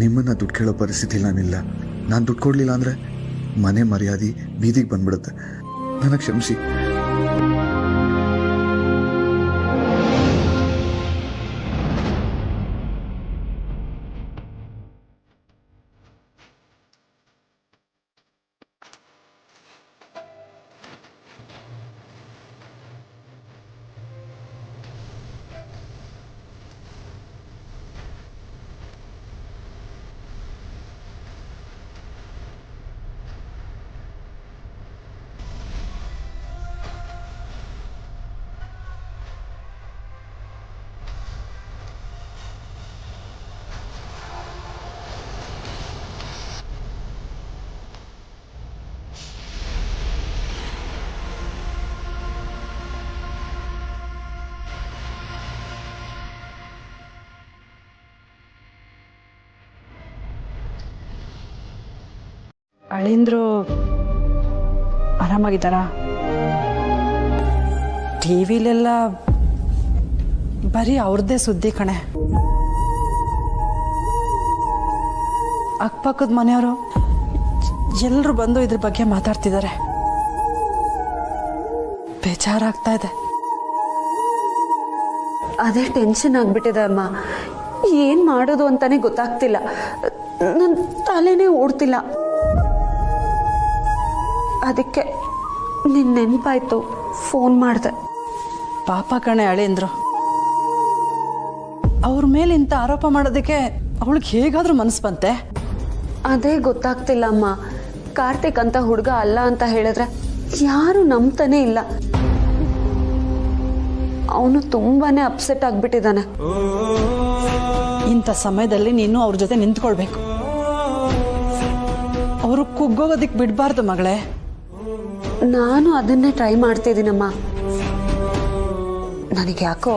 ನಿಮ್ಮನ್ನ ದುಡ್ಡು ಕೇಳೋ ಪರಿಸ್ಥಿತಿ ನಾನಿಲ್ಲ. ನಾನು ದುಡ್ಡು ಕೊಡಲಿಲ್ಲ ಅಂದರೆ ಮನೆ ಮರ್ಯಾದೆ ಬೀದಿಗೆ ಬಂದ್ಬಿಡುತ್ತೆ. ನನಗೆ ಕ್ಷಮಿಸಿ. ಅಳಿಂದ್ರು ಆರಾಮಾಗಿದ್ದಾರಾ? ಟಿವಿಲೆಲ್ಲ ಬರೀ ಅವ್ರದ್ದೇ ಸುದ್ದಿ ಕಣೆ. ಅಕ್ಕಪಕ್ಕದ ಮನೆಯವರು ಎಲ್ಲರೂ ಬಂದು ಇದ್ರ ಬಗ್ಗೆ ಮಾತಾಡ್ತಿದ್ದಾರೆ. ಬೇಜಾರಾಗ್ತಾ ಇದೆ. ಅದೇ ಟೆನ್ಷನ್ ಆಗ್ಬಿಟ್ಟಿದೆ ಅಮ್ಮ. ಏನ್ ಮಾಡೋದು ಅಂತಾನೆ ಗೊತ್ತಾಗ್ತಿಲ್ಲ. ನನ್ನ ತಲೆನೇ ಓಡ್ತಿಲ್ಲ. ಅದಕ್ಕೆ ನಿನ್ನ ನೆನಪಾಯ್ತು, ಫೋನ್ ಮಾಡಿದೆ. ಪಾಪ ಕಣೆ ಅಳಿಂದ್ರು. ಅವ್ರ ಮೇಲೆ ಇಂಥ ಆರೋಪ ಮಾಡೋದಕ್ಕೆ ಅವಳಿಗೆ ಹೇಗಾದ್ರೂ ಮನಸ್ಸು ಬಂತೆ? ಅದೇ ಗೊತ್ತಾಗ್ತಿಲ್ಲ ಅಮ್ಮ. ಕಾರ್ತಿಕ್ ಅಂತ ಹುಡುಗ ಅಲ್ಲ ಅಂತ ಹೇಳಿದ್ರೆ ಯಾರು ನಂಬ್ತಾನೆ ಇಲ್ಲ. ಅವನು ತುಂಬಾನೇ ಅಪ್ಸೆಟ್ ಆಗ್ಬಿಟ್ಟಿದ್ದಾನೆ. ಇಂಥ ಸಮಯದಲ್ಲಿ ನೀನು ಅವ್ರ ಜೊತೆ ನಿಂತ್ಕೊಳ್ಬೇಕು. ಅವರು ಕುಗ್ಗೋಗೋದಿಕ್ ಬಿಡಬಾರ್ದು ಮಗಳೇ. ನಾನು ಅದನ್ನೇ ಟ್ರೈ ಮಾಡ್ತಿದ್ದೀನಮ್ಮ. ನನಗೆ ಯಾಕೋ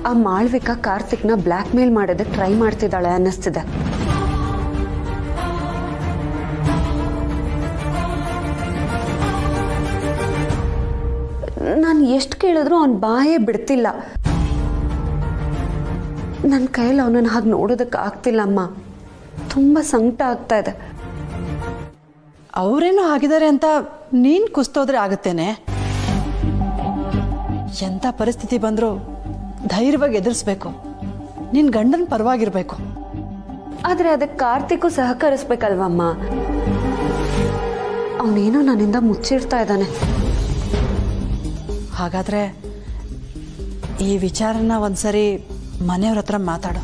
ಆ ಮಾಳ್ವಿಕಾ ಕಾರ್ತಿಕ್ನ ಬ್ಲ್ಯಾಕ್ ಮೇಲ್ ಮಾಡೋದಕ್ಕೆ ಟ್ರೈ ಮಾಡ್ತಿದ್ದಾಳೆ ಅನ್ನಿಸ್ತಿದೆ. ನಾನು ಎಷ್ಟು ಕೇಳಿದ್ರು ಅವನ ಬಾಯೇ ಬಿಡ್ತಿಲ್ಲ. ನನ್ನ ಕೈಯಲ್ಲಿ ಅವನನ್ನು ಹಾಗೆ ನೋಡೋದಕ್ಕೆ ಆಗ್ತಿಲ್ಲ ಅಮ್ಮ. ತುಂಬ ಸಂಕಟ ಆಗ್ತಾ ಇದೆ. ಅವರೇನೋ ಆಗಿದ್ದಾರೆ ಅಂತ ನೀನ್ ಕುಸ್ತೋದ್ರೆ ಆಗುತ್ತೇನೆ. ಎಂಥ ಪರಿಸ್ಥಿತಿ ಬಂದರೂ ಧೈರ್ಯವಾಗಿ ಎದುರಿಸ್ಬೇಕು. ನಿನ್ ಗಂಡನ ಪರವಾಗಿರ್ಬೇಕು. ಆದರೆ ಅದಕ್ಕೆ ಕಾರ್ತಿಕ್ಕು ಸಹಕರಿಸ್ಬೇಕಲ್ವಮ್ಮ. ಅವನೇನೋ ನನ್ನಿಂದ ಮುಚ್ಚಿಡ್ತಾ ಇದ್ದಾನೆ. ಹಾಗಾದ್ರೆ ಈ ವಿಚಾರನ ಒಂದ್ಸರಿ ಮನೆಯವ್ರ ಹತ್ರ ಮಾತಾಡು.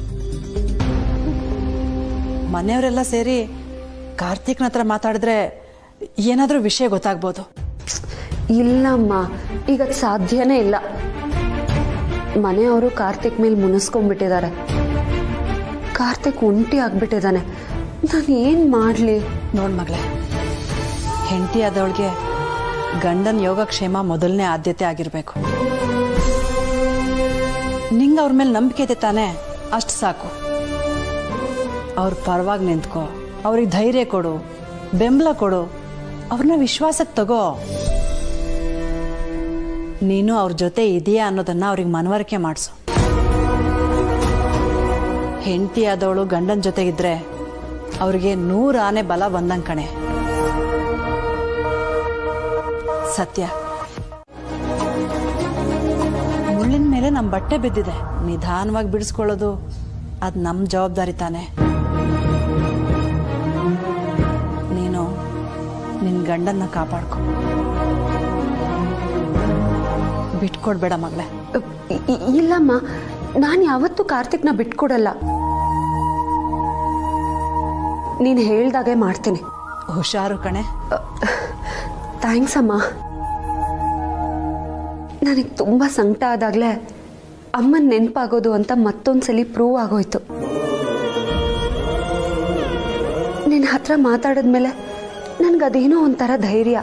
ಮನೆಯವರೆಲ್ಲ ಸೇರಿ ಕಾರ್ತಿಕ್ನ ಹತ್ರ ಮಾತಾಡಿದ್ರೆ ಏನಾದರೂ ವಿಷಯ ಗೊತ್ತಾಗ್ಬೋದು. ಇಲ್ಲಮ್ಮ, ಈಗ ಸಾಧ್ಯನೇ ಇಲ್ಲ. ಮನೆಯವರು ಕಾರ್ತಿಕ್ ಮೇಲೆ ಮುನಿಸ್ಕೊಂಡ್ಬಿಟ್ಟಿದ್ದಾರೆ. ಕಾರ್ತಿಕ್ ಒಂಟಿ ಆಗ್ಬಿಟ್ಟಿದ್ದಾನೆ. ನಾನು ಏನು ಮಾಡಲಿ? ನೋಡ್ ಮಗಳೇ, ಹೆಂಡತಿ ಆದವಳಿಗೆ ಗಂಡನ ಯೋಗಕ್ಷೇಮ ಮೊದಲನೇ ಆದ್ಯತೆ ಆಗಿರಬೇಕು. ನಿಂಗೆ ಅವ್ರ ಮೇಲೆ ನಂಬಿಕೆ ಇದೆ ತಾನೆ, ಅಷ್ಟು ಸಾಕು. ಅವ್ರ ಪರವಾಗಿ ನಿಂತ್ಕೋ, ಅವ್ರಿಗೆ ಧೈರ್ಯ ಕೊಡು, ಬೆಂಬಲ ಕೊಡು, ಅವ್ರನ್ನ ವಿಶ್ವಾಸಕ್ಕೆ ತಗೋ. ನೀನು ಅವ್ರ ಜೊತೆ ಇದೆಯಾ ಅನ್ನೋದನ್ನ ಅವ್ರಿಗೆ ಮನವರಿಕೆ ಮಾಡಿಸು. ಹೆಂಡತಿ ಆದವಳು ಗಂಡನ ಜೊತೆಗಿದ್ರೆ ಅವ್ರಿಗೆ 100 ಆನೆ ಬಲ ಬಂದಂಗೆ ಕಣೆ. ಸತ್ಯ, ಮುಳ್ಳಿನ ಮೇಲೆ ನಮ್ಮ ಬಟ್ಟೆ ಬಿದ್ದಿದೆ. ನಿಧಾನವಾಗಿ ಬಿಡಿಸ್ಕೊಳ್ಳೋದು ಅದು ನಮ್ಮ ಜವಾಬ್ದಾರಿ ತಾನೆ. ನೀನು ನಿನ್ನ ಗಂಡನ್ನ ಕಾಪಾಡ್ಕೊ. ಬಿಟ್ಕೊಡ್ಬೇಡ ಮಗಳೇ. ಇಲ್ಲಮ್ಮ, ನಾನು ಯಾವತ್ತೂ ಕಾರ್ತಿಕ್ನ ಬಿಟ್ಕೊಡಲ್ಲ. ನೀನು ಹೇಳ್ದಾಗೆ ಮಾಡ್ತೀನಿ. ಹುಷಾರು ಕಣೆ. ಥ್ಯಾಂಕ್ಸ್ ಅಮ್ಮ. ನನಗೆ ತುಂಬ ಸಂಕಟ ಆದಾಗಲೇ ಅಮ್ಮನ ನೆನಪಾಗೋದು ಅಂತ ಮತ್ತೊಂದ್ಸಲಿ ಪ್ರೂವ್ ಆಗೋಯ್ತು. ನಿನ್ನ ಹತ್ರ ಮಾತಾಡಿದ್ಮೇಲೆ ನನಗದೇನೋ ಒಂಥರ ಧೈರ್ಯ.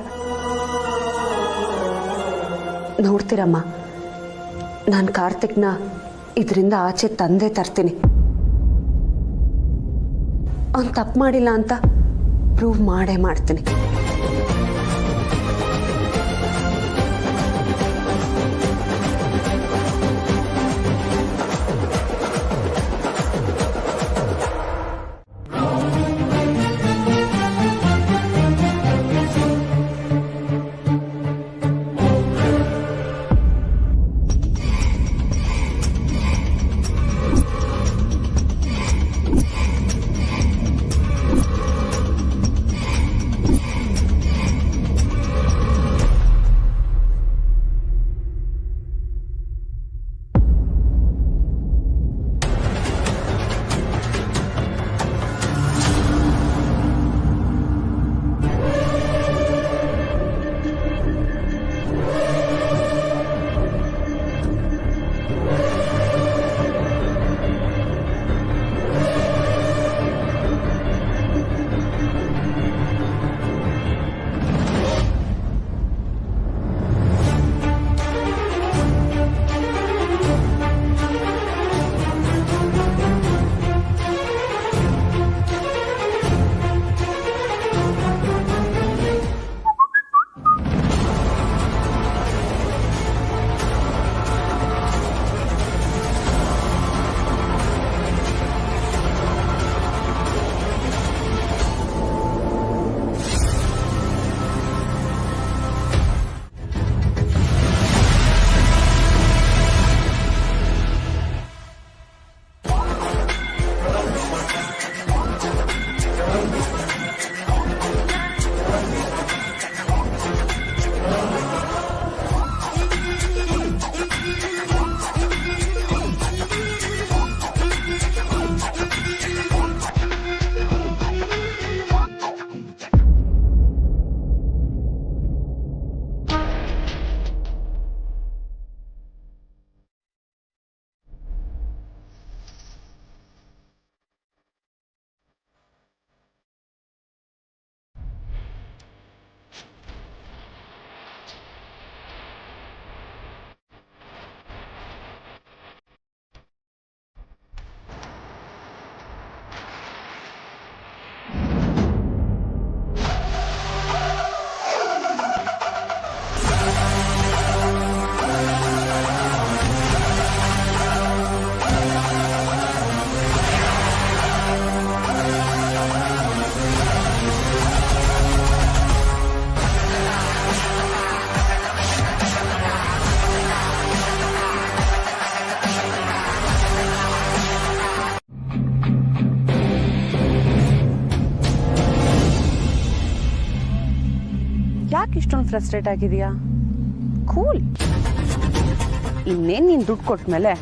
ನೋಡ್ತೀರಮ್ಮ, ನಾನು ಕಾರ್ತಿಕ್ನ ಇದರಿಂದ ಆಚೆ ತಂದೆ ತರ್ತೀನಿ. ಅವ್ನು ತಪ್ಪು ಮಾಡಿಲ್ಲ ಅಂತ ಪ್ರೂವ್ ಮಾಡೇ ಮಾಡ್ತೀನಿ. ಇಷ್ಟೊಂದು ಫ್ರಸ್ಟ್ರೇಟ್ ಆಗಿದೆಯಾ? ಕೂಲ್. ಇನ್ನೇನು ನೀನು ದುಡ್ಡು ಕೊಟ್ಮೇಲೆ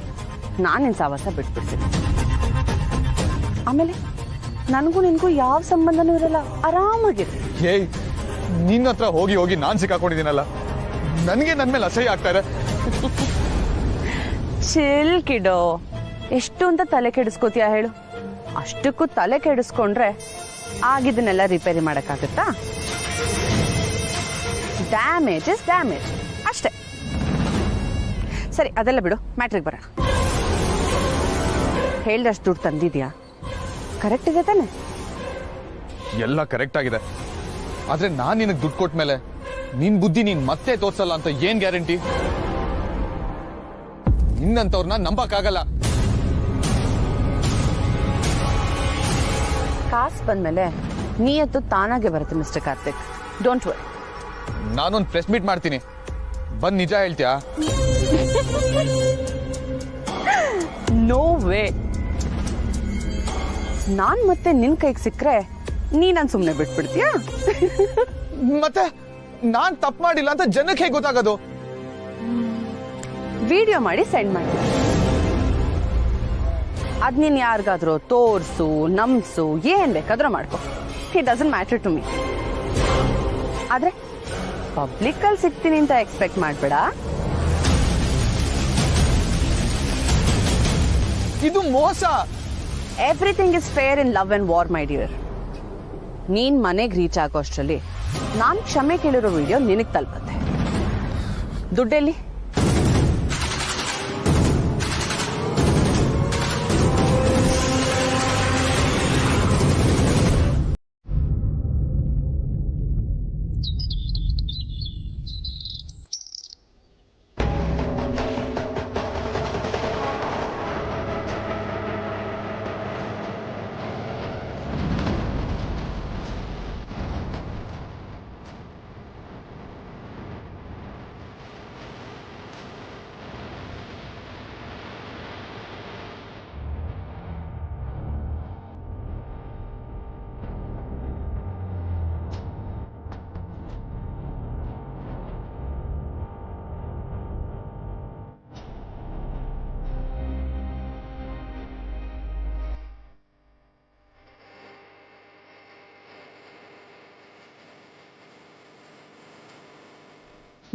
ನಾನು ನಿನ್ನ ಸಾವಾಸ ಬಿಟ್ಬಿಡ್ತೀನಿ. ಆಮೇಲೆ ನನಗೂ ನಿನಗೂ ಯಾವ ಸಂಬಂಧನೂ ಇರಲ್ಲ, ಆರಾಮಾಗಿರಿ. ಏಯ್, ನಿನ್ನ ಹತ್ರ ಹೋಗಿ ಹೋಗಿ ನಾನು ಸಿಕ್ಕಾಕೊಂಡಿದ್ದೀನಲ್ಲ, ನನಗೆ ನನ್ನ ಮೇಲೆ ಅಸಹ್ಯ ಆಗ್ತಾ ಇದೆ. ಚಿಲ್ ಕಿಡೋ, ಎಷ್ಟು ಅಂತ ತಲೆ ಕೆಡಿಸ್ಕೋತೀಯ ಹೇಳು? ಅಷ್ಟಕ್ಕೂ ತಲೆ ಕೆಡಿಸ್ಕೊಂಡ್ರೆ ಆಗಿದ್ದನ್ನೆಲ್ಲ ರಿಪೇರಿ ಮಾಡೋಕ್ಕಾಗತ್ತಾ? ಡ್ಯಾಮೇಜ್ ಇಸ್ ಡ್ಯಾಮೇಜ್ ಅಷ್ಟೇ. ಸರಿ, ಅದೆಲ್ಲ ಬಿಡು, ಮ್ಯಾಟ್ರಿಗೆ ಬರೋಣ. ಹೇಳ್ದಷ್ಟು ದುಡ್ಡು ತಂದಿದ್ಯಾ? ಕರೆಕ್ಟ್ ಇದೆ ತಾನೆ? ಎಲ್ಲ ಕರೆಕ್ಟ್ ಆಗಿದೆ, ಆದ್ರೆ ನಾನು ನಿನಗೆ ದುಡ್ಡು ಕೊಟ್ಟ ಮೇಲೆ ನಿನ್ ಬುದ್ಧಿ ನೀನ್ ಮತ್ತೆ ತೋರ್ಸಲ್ಲ ಅಂತ ಏನ್ ಗ್ಯಾರಂಟಿ? ನಿನ್ನಂತವ್ರನ್ನ ನಂಬಕ್ಕಾಗಲ್ಲ. ಕಾಸು ಬಂದ್ಮೇಲೆ ನೀಯತ್ತು ತಾನಾಗೆ ಬರುತ್ತೆ ಮಿಸ್ಟರ್ ಕಾರ್ತಿಕ್. Don't worry. ನಾನೊಂದು ಪ್ರೆಸ್ ಮೀಟ್ ಮಾಡ್ತೀನಿ, ಬಂದ್ ನಿಜ ಹೇಳ್ತೀಯಾ? No way. ನಾನ್ ಮತ್ತೆ ನಿನ್ ಕೈಗೆ ಸಿಕ್ಕರೆ ನೀನ್ ಸುಮ್ನೆ ಬಿಟ್ಬಿಡ್ತೀಯಾ? ಮತ್ತೆ ನಾನ್ ತಪ್ಪು ಮಾಡಿಲ್ಲ ಅಂತ ಜನಕ್ಕೆ ಹೇಗೆ ಗೊತ್ತಾಗೋದು? ವಿಡಿಯೋ ಮಾಡಿ ಸೆಂಡ್ ಮಾಡಿ, ಅದ್ ನೀನ್ ಯಾರಿಗಾದ್ರೂ ತೋರ್ಸು, ನಮ್ಸು, ಏನ್ ಬೇಕಾದ್ರೂ ಮಾಡ್ಕೊ. It doesn't matter to me. ಆದ್ರೆ ಪಬ್ಲಿಕ್ ಅಲ್ಲಿ ಸಿಗ್ತೀನಿ ಅಂತ ಎಕ್ಸ್ಪೆಕ್ಟ್ ಮಾಡ್ಬೇಡ. ಇದು ಮೋಸ. Everything is fair in love and war my dear. ನೀನ್ ಮನೆಗೆ ರೀಚ್ ಆಗೋ ಅಷ್ಟರಲ್ಲಿ ನಾನ್ ಕ್ಷಮೆ ಕೇಳಿರೋ ವಿಡಿಯೋ ನಿನಗ್ ತಲುಪತ್ತೆ. ದುಡ್ಡೆಲ್ಲಿ?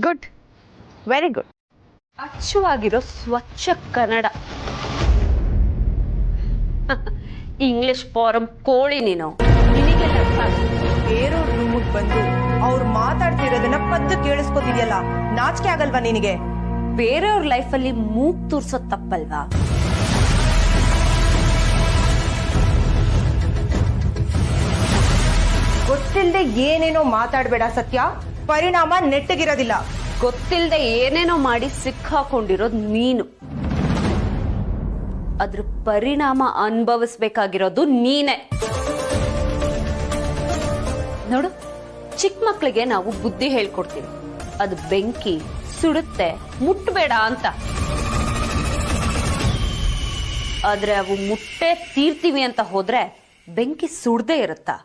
Good, very good. ಅಚ್ಚುವಾಗಿರೋ ಸ್ವಚ್ಛ ಕನ್ನಡ. ಇಂಗ್ಲಿಷ್ ಫಾರಂ ಕೋಳಿ ನೀನು. ಬೇರೆಯವ್ರ ರೂಮಿಗೆ ಬಂದು ಅವ್ರು ಮಾತಾಡ್ತಿರೋದನ್ನ ಪದ್ದು ಕೇಳಿಸ್ಕೊತಿದ್ಯಲ್ಲ, ನಾಚಿಕೆ ಆಗಲ್ವಾ ನಿನಗೆ? ಬೇರೆಯವ್ರ ಲೈಫಲ್ಲಿ ಮೂಗ್ ತೂರ್ಸೋದ್ ತಪ್ಪಲ್ವಾ? ಗೊತ್ತಿಲ್ಲದೆ ಏನೇನೋ ಮಾತಾಡ್ಬೇಡ ಸತ್ಯ, ಪರಿಣಾಮ ನೆಟ್ಟಗಿರೋದಿಲ್ಲ. ಗೊತ್ತಿಲ್ಲದೆ ಏನೇನೋ ಮಾಡಿ ಸಿಕ್ಕಾಕೊಂಡಿರೋದು ನೀನು, ಅದ್ರ ಪರಿಣಾಮ ಅನುಭವಿಸ್ಬೇಕಾಗಿರೋದು ನೀನೆ. ನೋಡು, ಚಿಕ್ಕ ಮಕ್ಳಿಗೆ ನಾವು ಬುದ್ಧಿ ಹೇಳ್ಕೊಡ್ತೀವಿ, ಅದು ಬೆಂಕಿ ಸುಡುತ್ತೆ ಮುಟ್ಬೇಡ ಅಂತ. ಆದ್ರೆ ಅವು ಮುಟ್ಟೆ ತೀರ್ತೀವಿ ಅಂತ ಹೋದ್ರೆ ಬೆಂಕಿ ಸುಡ್ದೇ ಇರುತ್ತಾ?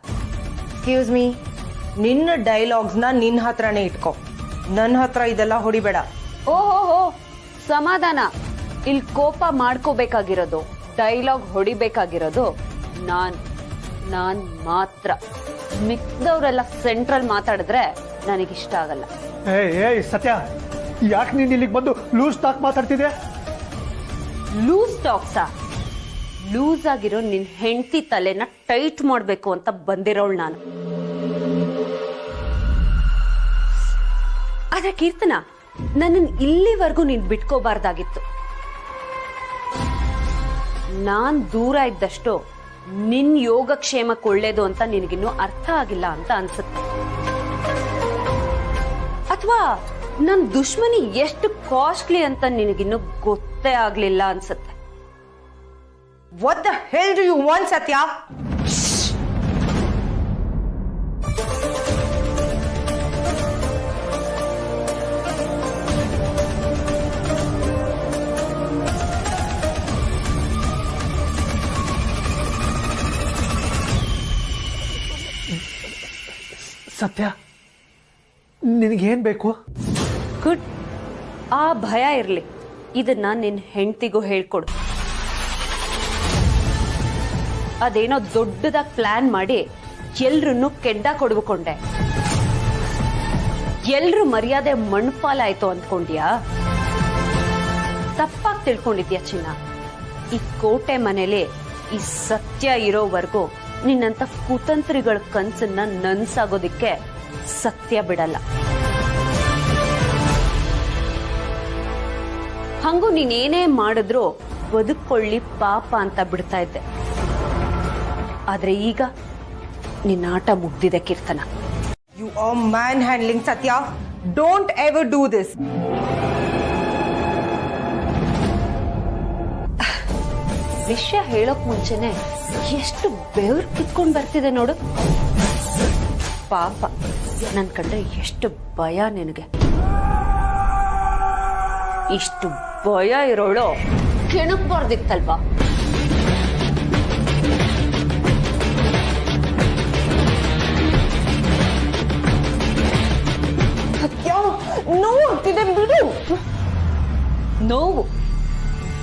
ಎಕ್ಸ್ಕ್ಯೂಸ್ ಮೀ, ನಿನ್ನ ಡೈಲಾಗ್ಸ್ನ ನಿನ್ನ ಹತ್ರನೇ ಇಟ್ಕೋ, ನನ್ನ ಹತ್ರ ಇದೆಲ್ಲ ಹೊಡಿಬೇಡ. ಓಹೋ, ಸಮಾಧಾನ. ಇಲ್ಲಿ ಕೋಪ ಮಾಡ್ಕೋಬೇಕಾಗಿರೋದು, ಡೈಲಾಗ್ ಹೊಡಿಬೇಕಾಗಿರೋದು ನಾನ್ ಮಾತ್ರ. ಮಿಕ್ದವ್ರೆಲ್ಲ ಸೆಂಟ್ರಲ್ ಮಾತಾಡಿದ್ರೆ ನನಗಿಷ್ಟ ಆಗಲ್ಲ. ಏಯ್ ಸತ್ಯ, ಯಾಕೆ ನೀನ್ ಇಲ್ಲಿಗೆ ಬಂದು ಲೂಸ್ ಟಾಕ್ ಮಾತಾಡ್ತಿದ್ಯಾ? ಲೂಸ್ ಟಾಕ್ಸಾ? ಲೂಸ್ ಆಗಿರೋ ನಿನ್ ಹೆಂಡತಿ ತಲೆನ ಟೈಟ್ ಮಾಡ್ಬೇಕು ಅಂತ ಬಂದಿರೋಳು ನಾನು. ಆದ್ರೆ ಕೀರ್ತನ, ನನ್ನನ್ನು ಇಲ್ಲಿವರೆಗೂ ನೀನ್ ಬಿಟ್ಕೋಬಾರ್ದಾಗಿತ್ತು. ನಾನ್ ದೂರ ಇದ್ದಷ್ಟು ನಿನ್ ಯೋಗಕ್ಷೇಮಕ್ಕೆ ಒಳ್ಳೇದು ಅಂತ ನಿನಗಿನ್ನೂ ಅರ್ಥ ಆಗಿಲ್ಲ ಅಂತ ಅನ್ಸುತ್ತೆ. ಅಥವಾ ನನ್ ದುಶ್ಮನಿ ಎಷ್ಟು ಕಾಸ್ಟ್ಲಿ ಅಂತ ನಿನಗಿನ್ನೂ ಗೊತ್ತೇ ಆಗ್ಲಿಲ್ಲ ಅನ್ಸುತ್ತೆ. What the hell do you want, Satya? ಸತ್ಯ, ನಿನಗೇನು ಬೇಕು? ಗುಡ್. ಆ ಭಯ ಇರಲಿ. ಇದನ್ನ ನಿನ್ನ ಹೆಂಡ್ತಿಗೂ ಹೇಳ್ಕೊಡು. ಅದೇನೋ ದೊಡ್ಡದಾಗಿ ಪ್ಲಾನ್ ಮಾಡಿ ಎಲ್ರನ್ನೂ ಕೆಡ್ಡ ಕೊಡ್ಕೊಂಡೆ. ಎಲ್ರೂ ಮರ್ಯಾದೆ ಮಣ್ಪಾಲಾಯ್ತು ಅಂದ್ಕೊಂಡ್ಯಾ? ತಪ್ಪಾಗಿ ತಿಳ್ಕೊಂಡಿದ್ಯಾ ಚಿನ್ನ. ಈ ಕೋಟೆ ಮನೇಲಿ ಈ ಸತ್ಯ ಇರೋವರೆಗೂ ನಿನ್ನಂತ ಕುತಂತ್ರಿಗಳ ಕನ್ಸನ್ನ ನನ್ಸಾಗೋದಿಕ್ಕೆ ಸತ್ಯ ಬಿಡಲ್ಲ. ಹಂಗೂ ನೀನೇನೇ ಮಾಡಿದ್ರು ಬದುಕೊಳ್ಳಿ ಪಾಪ ಅಂತ ಬಿಡ್ತಾ ಇದ್ದೆ. ಆದ್ರೆ ಈಗ ನಿನ್ನ ಆಟ ಮುಗ್ದಿದೆ ಕೀರ್ತನ. You are manhandling, Satya. Don't ever do this. ವಿಷಯ ಹೇಳೋಕ್ ಮುಂಚೆನೆ ಎಷ್ಟು ಬೆವರು ಕಿತ್ಕೊಂಡ್ ಬರ್ತಿದೆ ನೋಡು. ಪಾಪ ನನ್ ಕಂಡ್ರೆ ಎಷ್ಟು ಭಯ ನಿನಗೆ. ಇಷ್ಟು ಭಯ ಇರೋಳು ಕೆಣಕ್ಬಾರ್ದಿತ್ತಲ್ವಾ? ನೋವಾಗ್ತಿದೆ ಬಿಡು. ನೋವು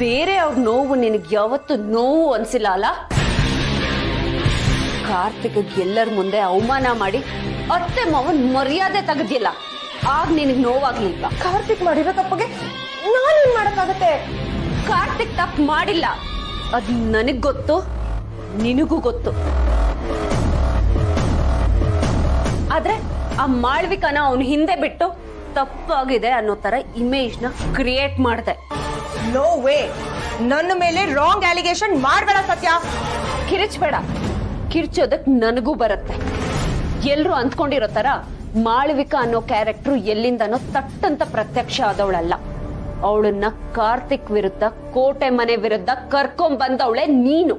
ಬೇರೆ ಅವ್ರ ನೋವು ನಿನಗೆ ಯಾವತ್ತು ನೋವು ಅನ್ಸಿಲ್ಲ ಅಲ್ಲ? ಕಾರ್ತಿಕ್ ಎಲ್ಲರ ಮುಂದೆ ಅವಮಾನ ಮಾಡಿ ಅತ್ತೆ ಮಾವನ್ ಮರ್ಯಾದೆ ತೆಗೆದಿಲ್ಲ, ಆಗ ನಿನಗೆ ನೋವಾಗ್ಲಿಲ್ವಾ? ಕಾರ್ತಿಕ್ ಮಾಡಿರೋ ತಪ್ಪಿಗೆ ನಾನೇನ್ ಮಾಡಕ್ಕಾಗತ್ತೆ? ಕಾರ್ತಿಕ್ ತಪ್ಪು ಮಾಡಿಲ್ಲ, ಅದ್ ನನಗ್ ಗೊತ್ತು, ನಿನಗೂ ಗೊತ್ತು. ಆದ್ರೆ ಆ ಮಾಳ್ವಿಕನ ಅವನು ಹಿಂದೆ ಬಿಟ್ಟು ತಪ್ಪಾಗಿದೆ ಅನ್ನೋ ತರ ಇಮೇಜ್ ನ ಕ್ರಿಯೇಟ್ ಮಾಡಿದೆ. No way. ನನ್ನ ಮೇಲೆ ರಾಂಗ್ ಅಲಿಗೇಷನ್ ಮಾಡಬೇಡ ಸತ್ಯ. ಕಿರಿಚ್ಬೇಡ. ಕಿರ್ಚೋದಕ್ ನನಗೂ ಬರುತ್ತೆ. ಎಲ್ರು ಅಂದ್ಕೊಂಡಿರೋ ತರ ಮಾಳ್ವಿಕ ಅನ್ನೋ ಕ್ಯಾರೆಕ್ಟರ್ ಎಲ್ಲಿಂದನೋ ತಟ್ಟಂತ ಪ್ರತ್ಯಕ್ಷ ಆದವಳಲ್ಲ. ಅವಳನ್ನ ಕಾರ್ತಿಕ್ ವಿರುದ್ಧ, ಕೋಟೆ ಮನೆ ವಿರುದ್ಧ ಕರ್ಕೊಂಡ್ ಬಂದವಳೆ ನೀನು.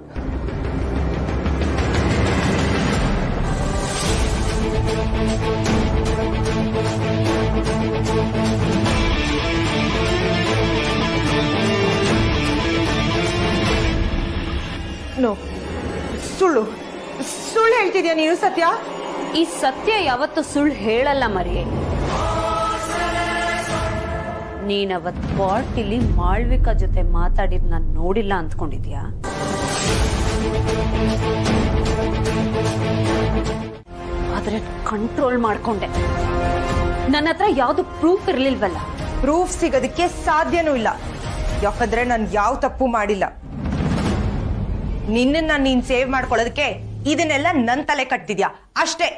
ನೋ, ಸುಳ್ಳು ಸುಳ್ಳು ಹೇಳ್ತಿದ್ಯಾ ನೀನು ಸತ್ಯ? ಈ ಸತ್ಯ ಯಾವತ್ತು ಸುಳ್ಳು ಹೇಳಲ್ಲ ಮರಿ. ನೀನವತ್ ಪಾರ್ಟಿಲಿ ಮಾಳ್ವಿಕಾ ಜೊತೆ ಮಾತಾಡಿದ್ ನಾನು ನೋಡಿಲ್ಲ ಅಂದ್ಕೊಂಡಿದ್ಯಾ? ಆದ್ರೆ ಕಂಟ್ರೋಲ್ ಮಾಡ್ಕೊಂಡೆ. ನನ್ನ ಹತ್ರ ಯಾವ್ದು ಪ್ರೂಫ್ ಇರ್ಲಿಲ್ವಲ್ಲ. ಪ್ರೂಫ್ ಸಿಗೋದಕ್ಕೆ ಸಾಧ್ಯನೂ ಇಲ್ಲ. ಯಾಕಂದ್ರೆ ನಾನು ಯಾವ ತಪ್ಪು ಮಾಡಿಲ್ಲ. ನಿನ್ನನ್ನ ನೀನ್ ಸೇವ್ ಮಾಡ್ಕೊಳ್ಳೋದಕ್ಕೆ ಇದನ್ನೆಲ್ಲ ನನ್ ತಲೆ ಕಟ್ತಿದ್ಯಾ ಅಷ್ಟೇ.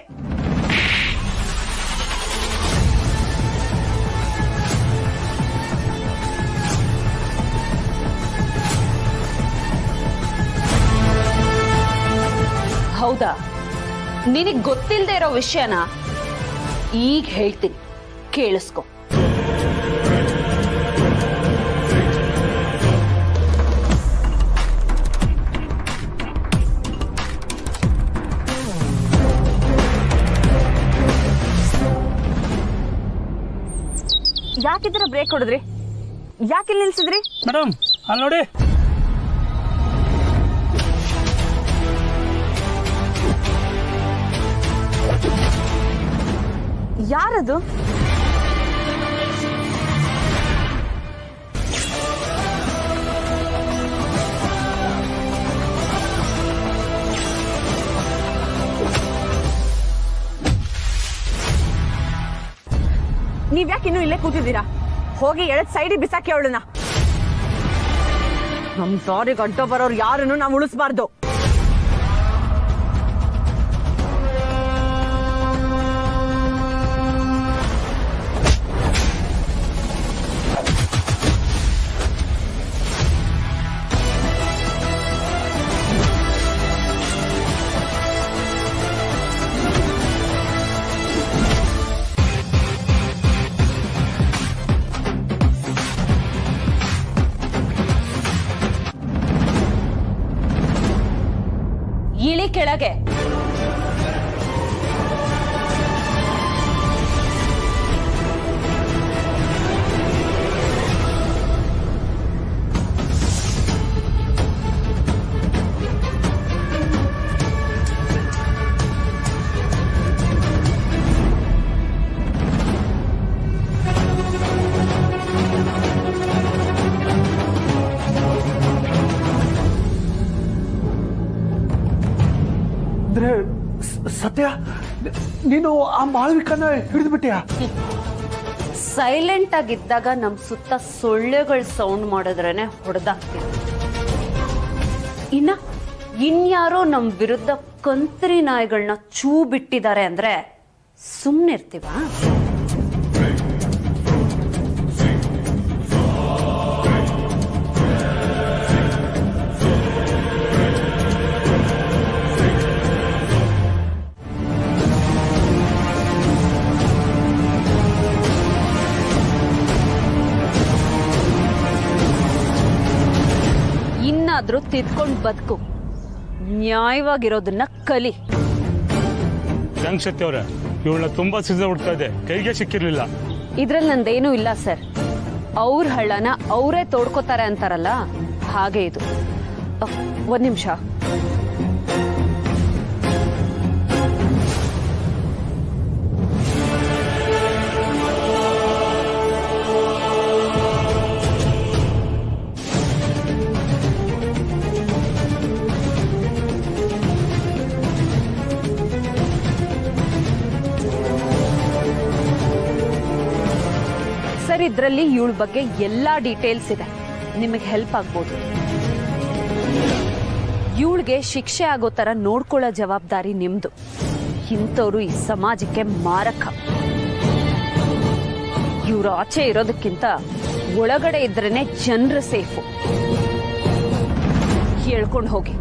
ಹೌದಾ? ನಿನಗ್ ಗೊತ್ತಿಲ್ಲದೆ ಇರೋ ವಿಷಯನ ಈಗ ಹೇಳ್ತೀನಿ, ಕೇಳಿಸ್ಕೊ. ಯಾಕಿದ್ರ ಬ್ರೇಕ್ ಹೊಡೆದ್ರಿ? ಯಾಕೆ ನಿಲ್ಸಿದ್ರಿ? ಮೇಡಮ್ ಅಲ್ಲಿ ನೋಡಿ. ಯಾರದು? ನೀವ್ಯಾಕೆ ಇನ್ನೂ ಇಲ್ಲೇ ಕೂತಿದ್ದೀರಾ? ಹೋಗಿ ಎಳದ್ ಸೈಡಿಗೆ ಬಿಸಾಕಿ ಅವಳನ್ನ. ನಮ್ ದಾರಿಗೆ ಅಡ್ಡ ಬರೋರು ಯಾರನ್ನು ನಾವು ಉಳಿಸಬಾರ್ದು. ಇಳಿ ಕೆಳಗೆ. ಸತ್ಯ ನೀನು ಆ ಮಾಳವಿಕನ ಹಿಡಿದು ಬಿಟ್ಟಿಯಾ? ಸೈಲೆಂಟ್ ಆಗಿದ್ದಾಗ ನಮ್ ಸುತ್ತ ಸೊಳ್ಳೆಗಳ ಸೌಂಡ್ ಮಾಡಿದ್ರೇನೆ ಹೊಡೆದಾಗ್ತೀವಿ. ಇನ್ಯಾರೋ ನಮ್ ವಿರುದ್ಧ ಕಂತ್ರಿ ನಾಯಿಗಳನ್ನ ಚೂ ಬಿಟ್ಟಿದ್ದಾರೆ ಅಂದ್ರೆ ಸುಮ್ನಿರ್ತೀವ? ಇನ್ನಾದ್ರೂ ತಿದ್ಕೊಂಡ್ ಬದುಕು, ನ್ಯಾಯವಾಗಿರೋದನ್ನ ಕಲಿ. ಸತ್ಯ ಅವ್ರೆ, ಇವಳನ್ನ ತುಂಬಾ ಸಿದ್ಧ ಹುಡ್ತಾ ಇದೆ, ಕೈಗೆ ಸಿಕ್ಕಿರ್ಲಿಲ್ಲ. ಇದ್ರಲ್ಲಿ ನಂದೇನೂ ಇಲ್ಲ ಸರ್. ಅವ್ರ ಹಳ್ಳನ ಅವರೇ ತೋಡ್ಕೋತಾರೆ ಅಂತಾರಲ್ಲ, ಹಾಗೆ ಇದು. ಒಂದ್ ನಿಮಿಷ. ಸರ್, ಇದ್ರಲ್ಲಿ ಇವಳ ಬಗ್ಗೆ ಎಲ್ಲಾ ಡೀಟೇಲ್ಸ್ ಇದೆ, ನಿಮಗೆ ಹೆಲ್ಪ್ ಆಗ್ಬೋದು. ಇವಳಿಗೆ ಶಿಕ್ಷೆ ಆಗೋ ತರ ನೋಡ್ಕೊಳ್ಳೋ ಜವಾಬ್ದಾರಿ ನಿಮ್ದು. ಇಂಥವ್ರು ಈ ಸಮಾಜಕ್ಕೆ ಮಾರಕ. ಇವ್ರು ಆಚೆ ಇರೋದಕ್ಕಿಂತ ಒಳಗಡೆ ಇದ್ರೇನೆ ಜನರು ಸೇಫು. ಹೇಳ್ಕೊಂಡು ಹೋಗಿ.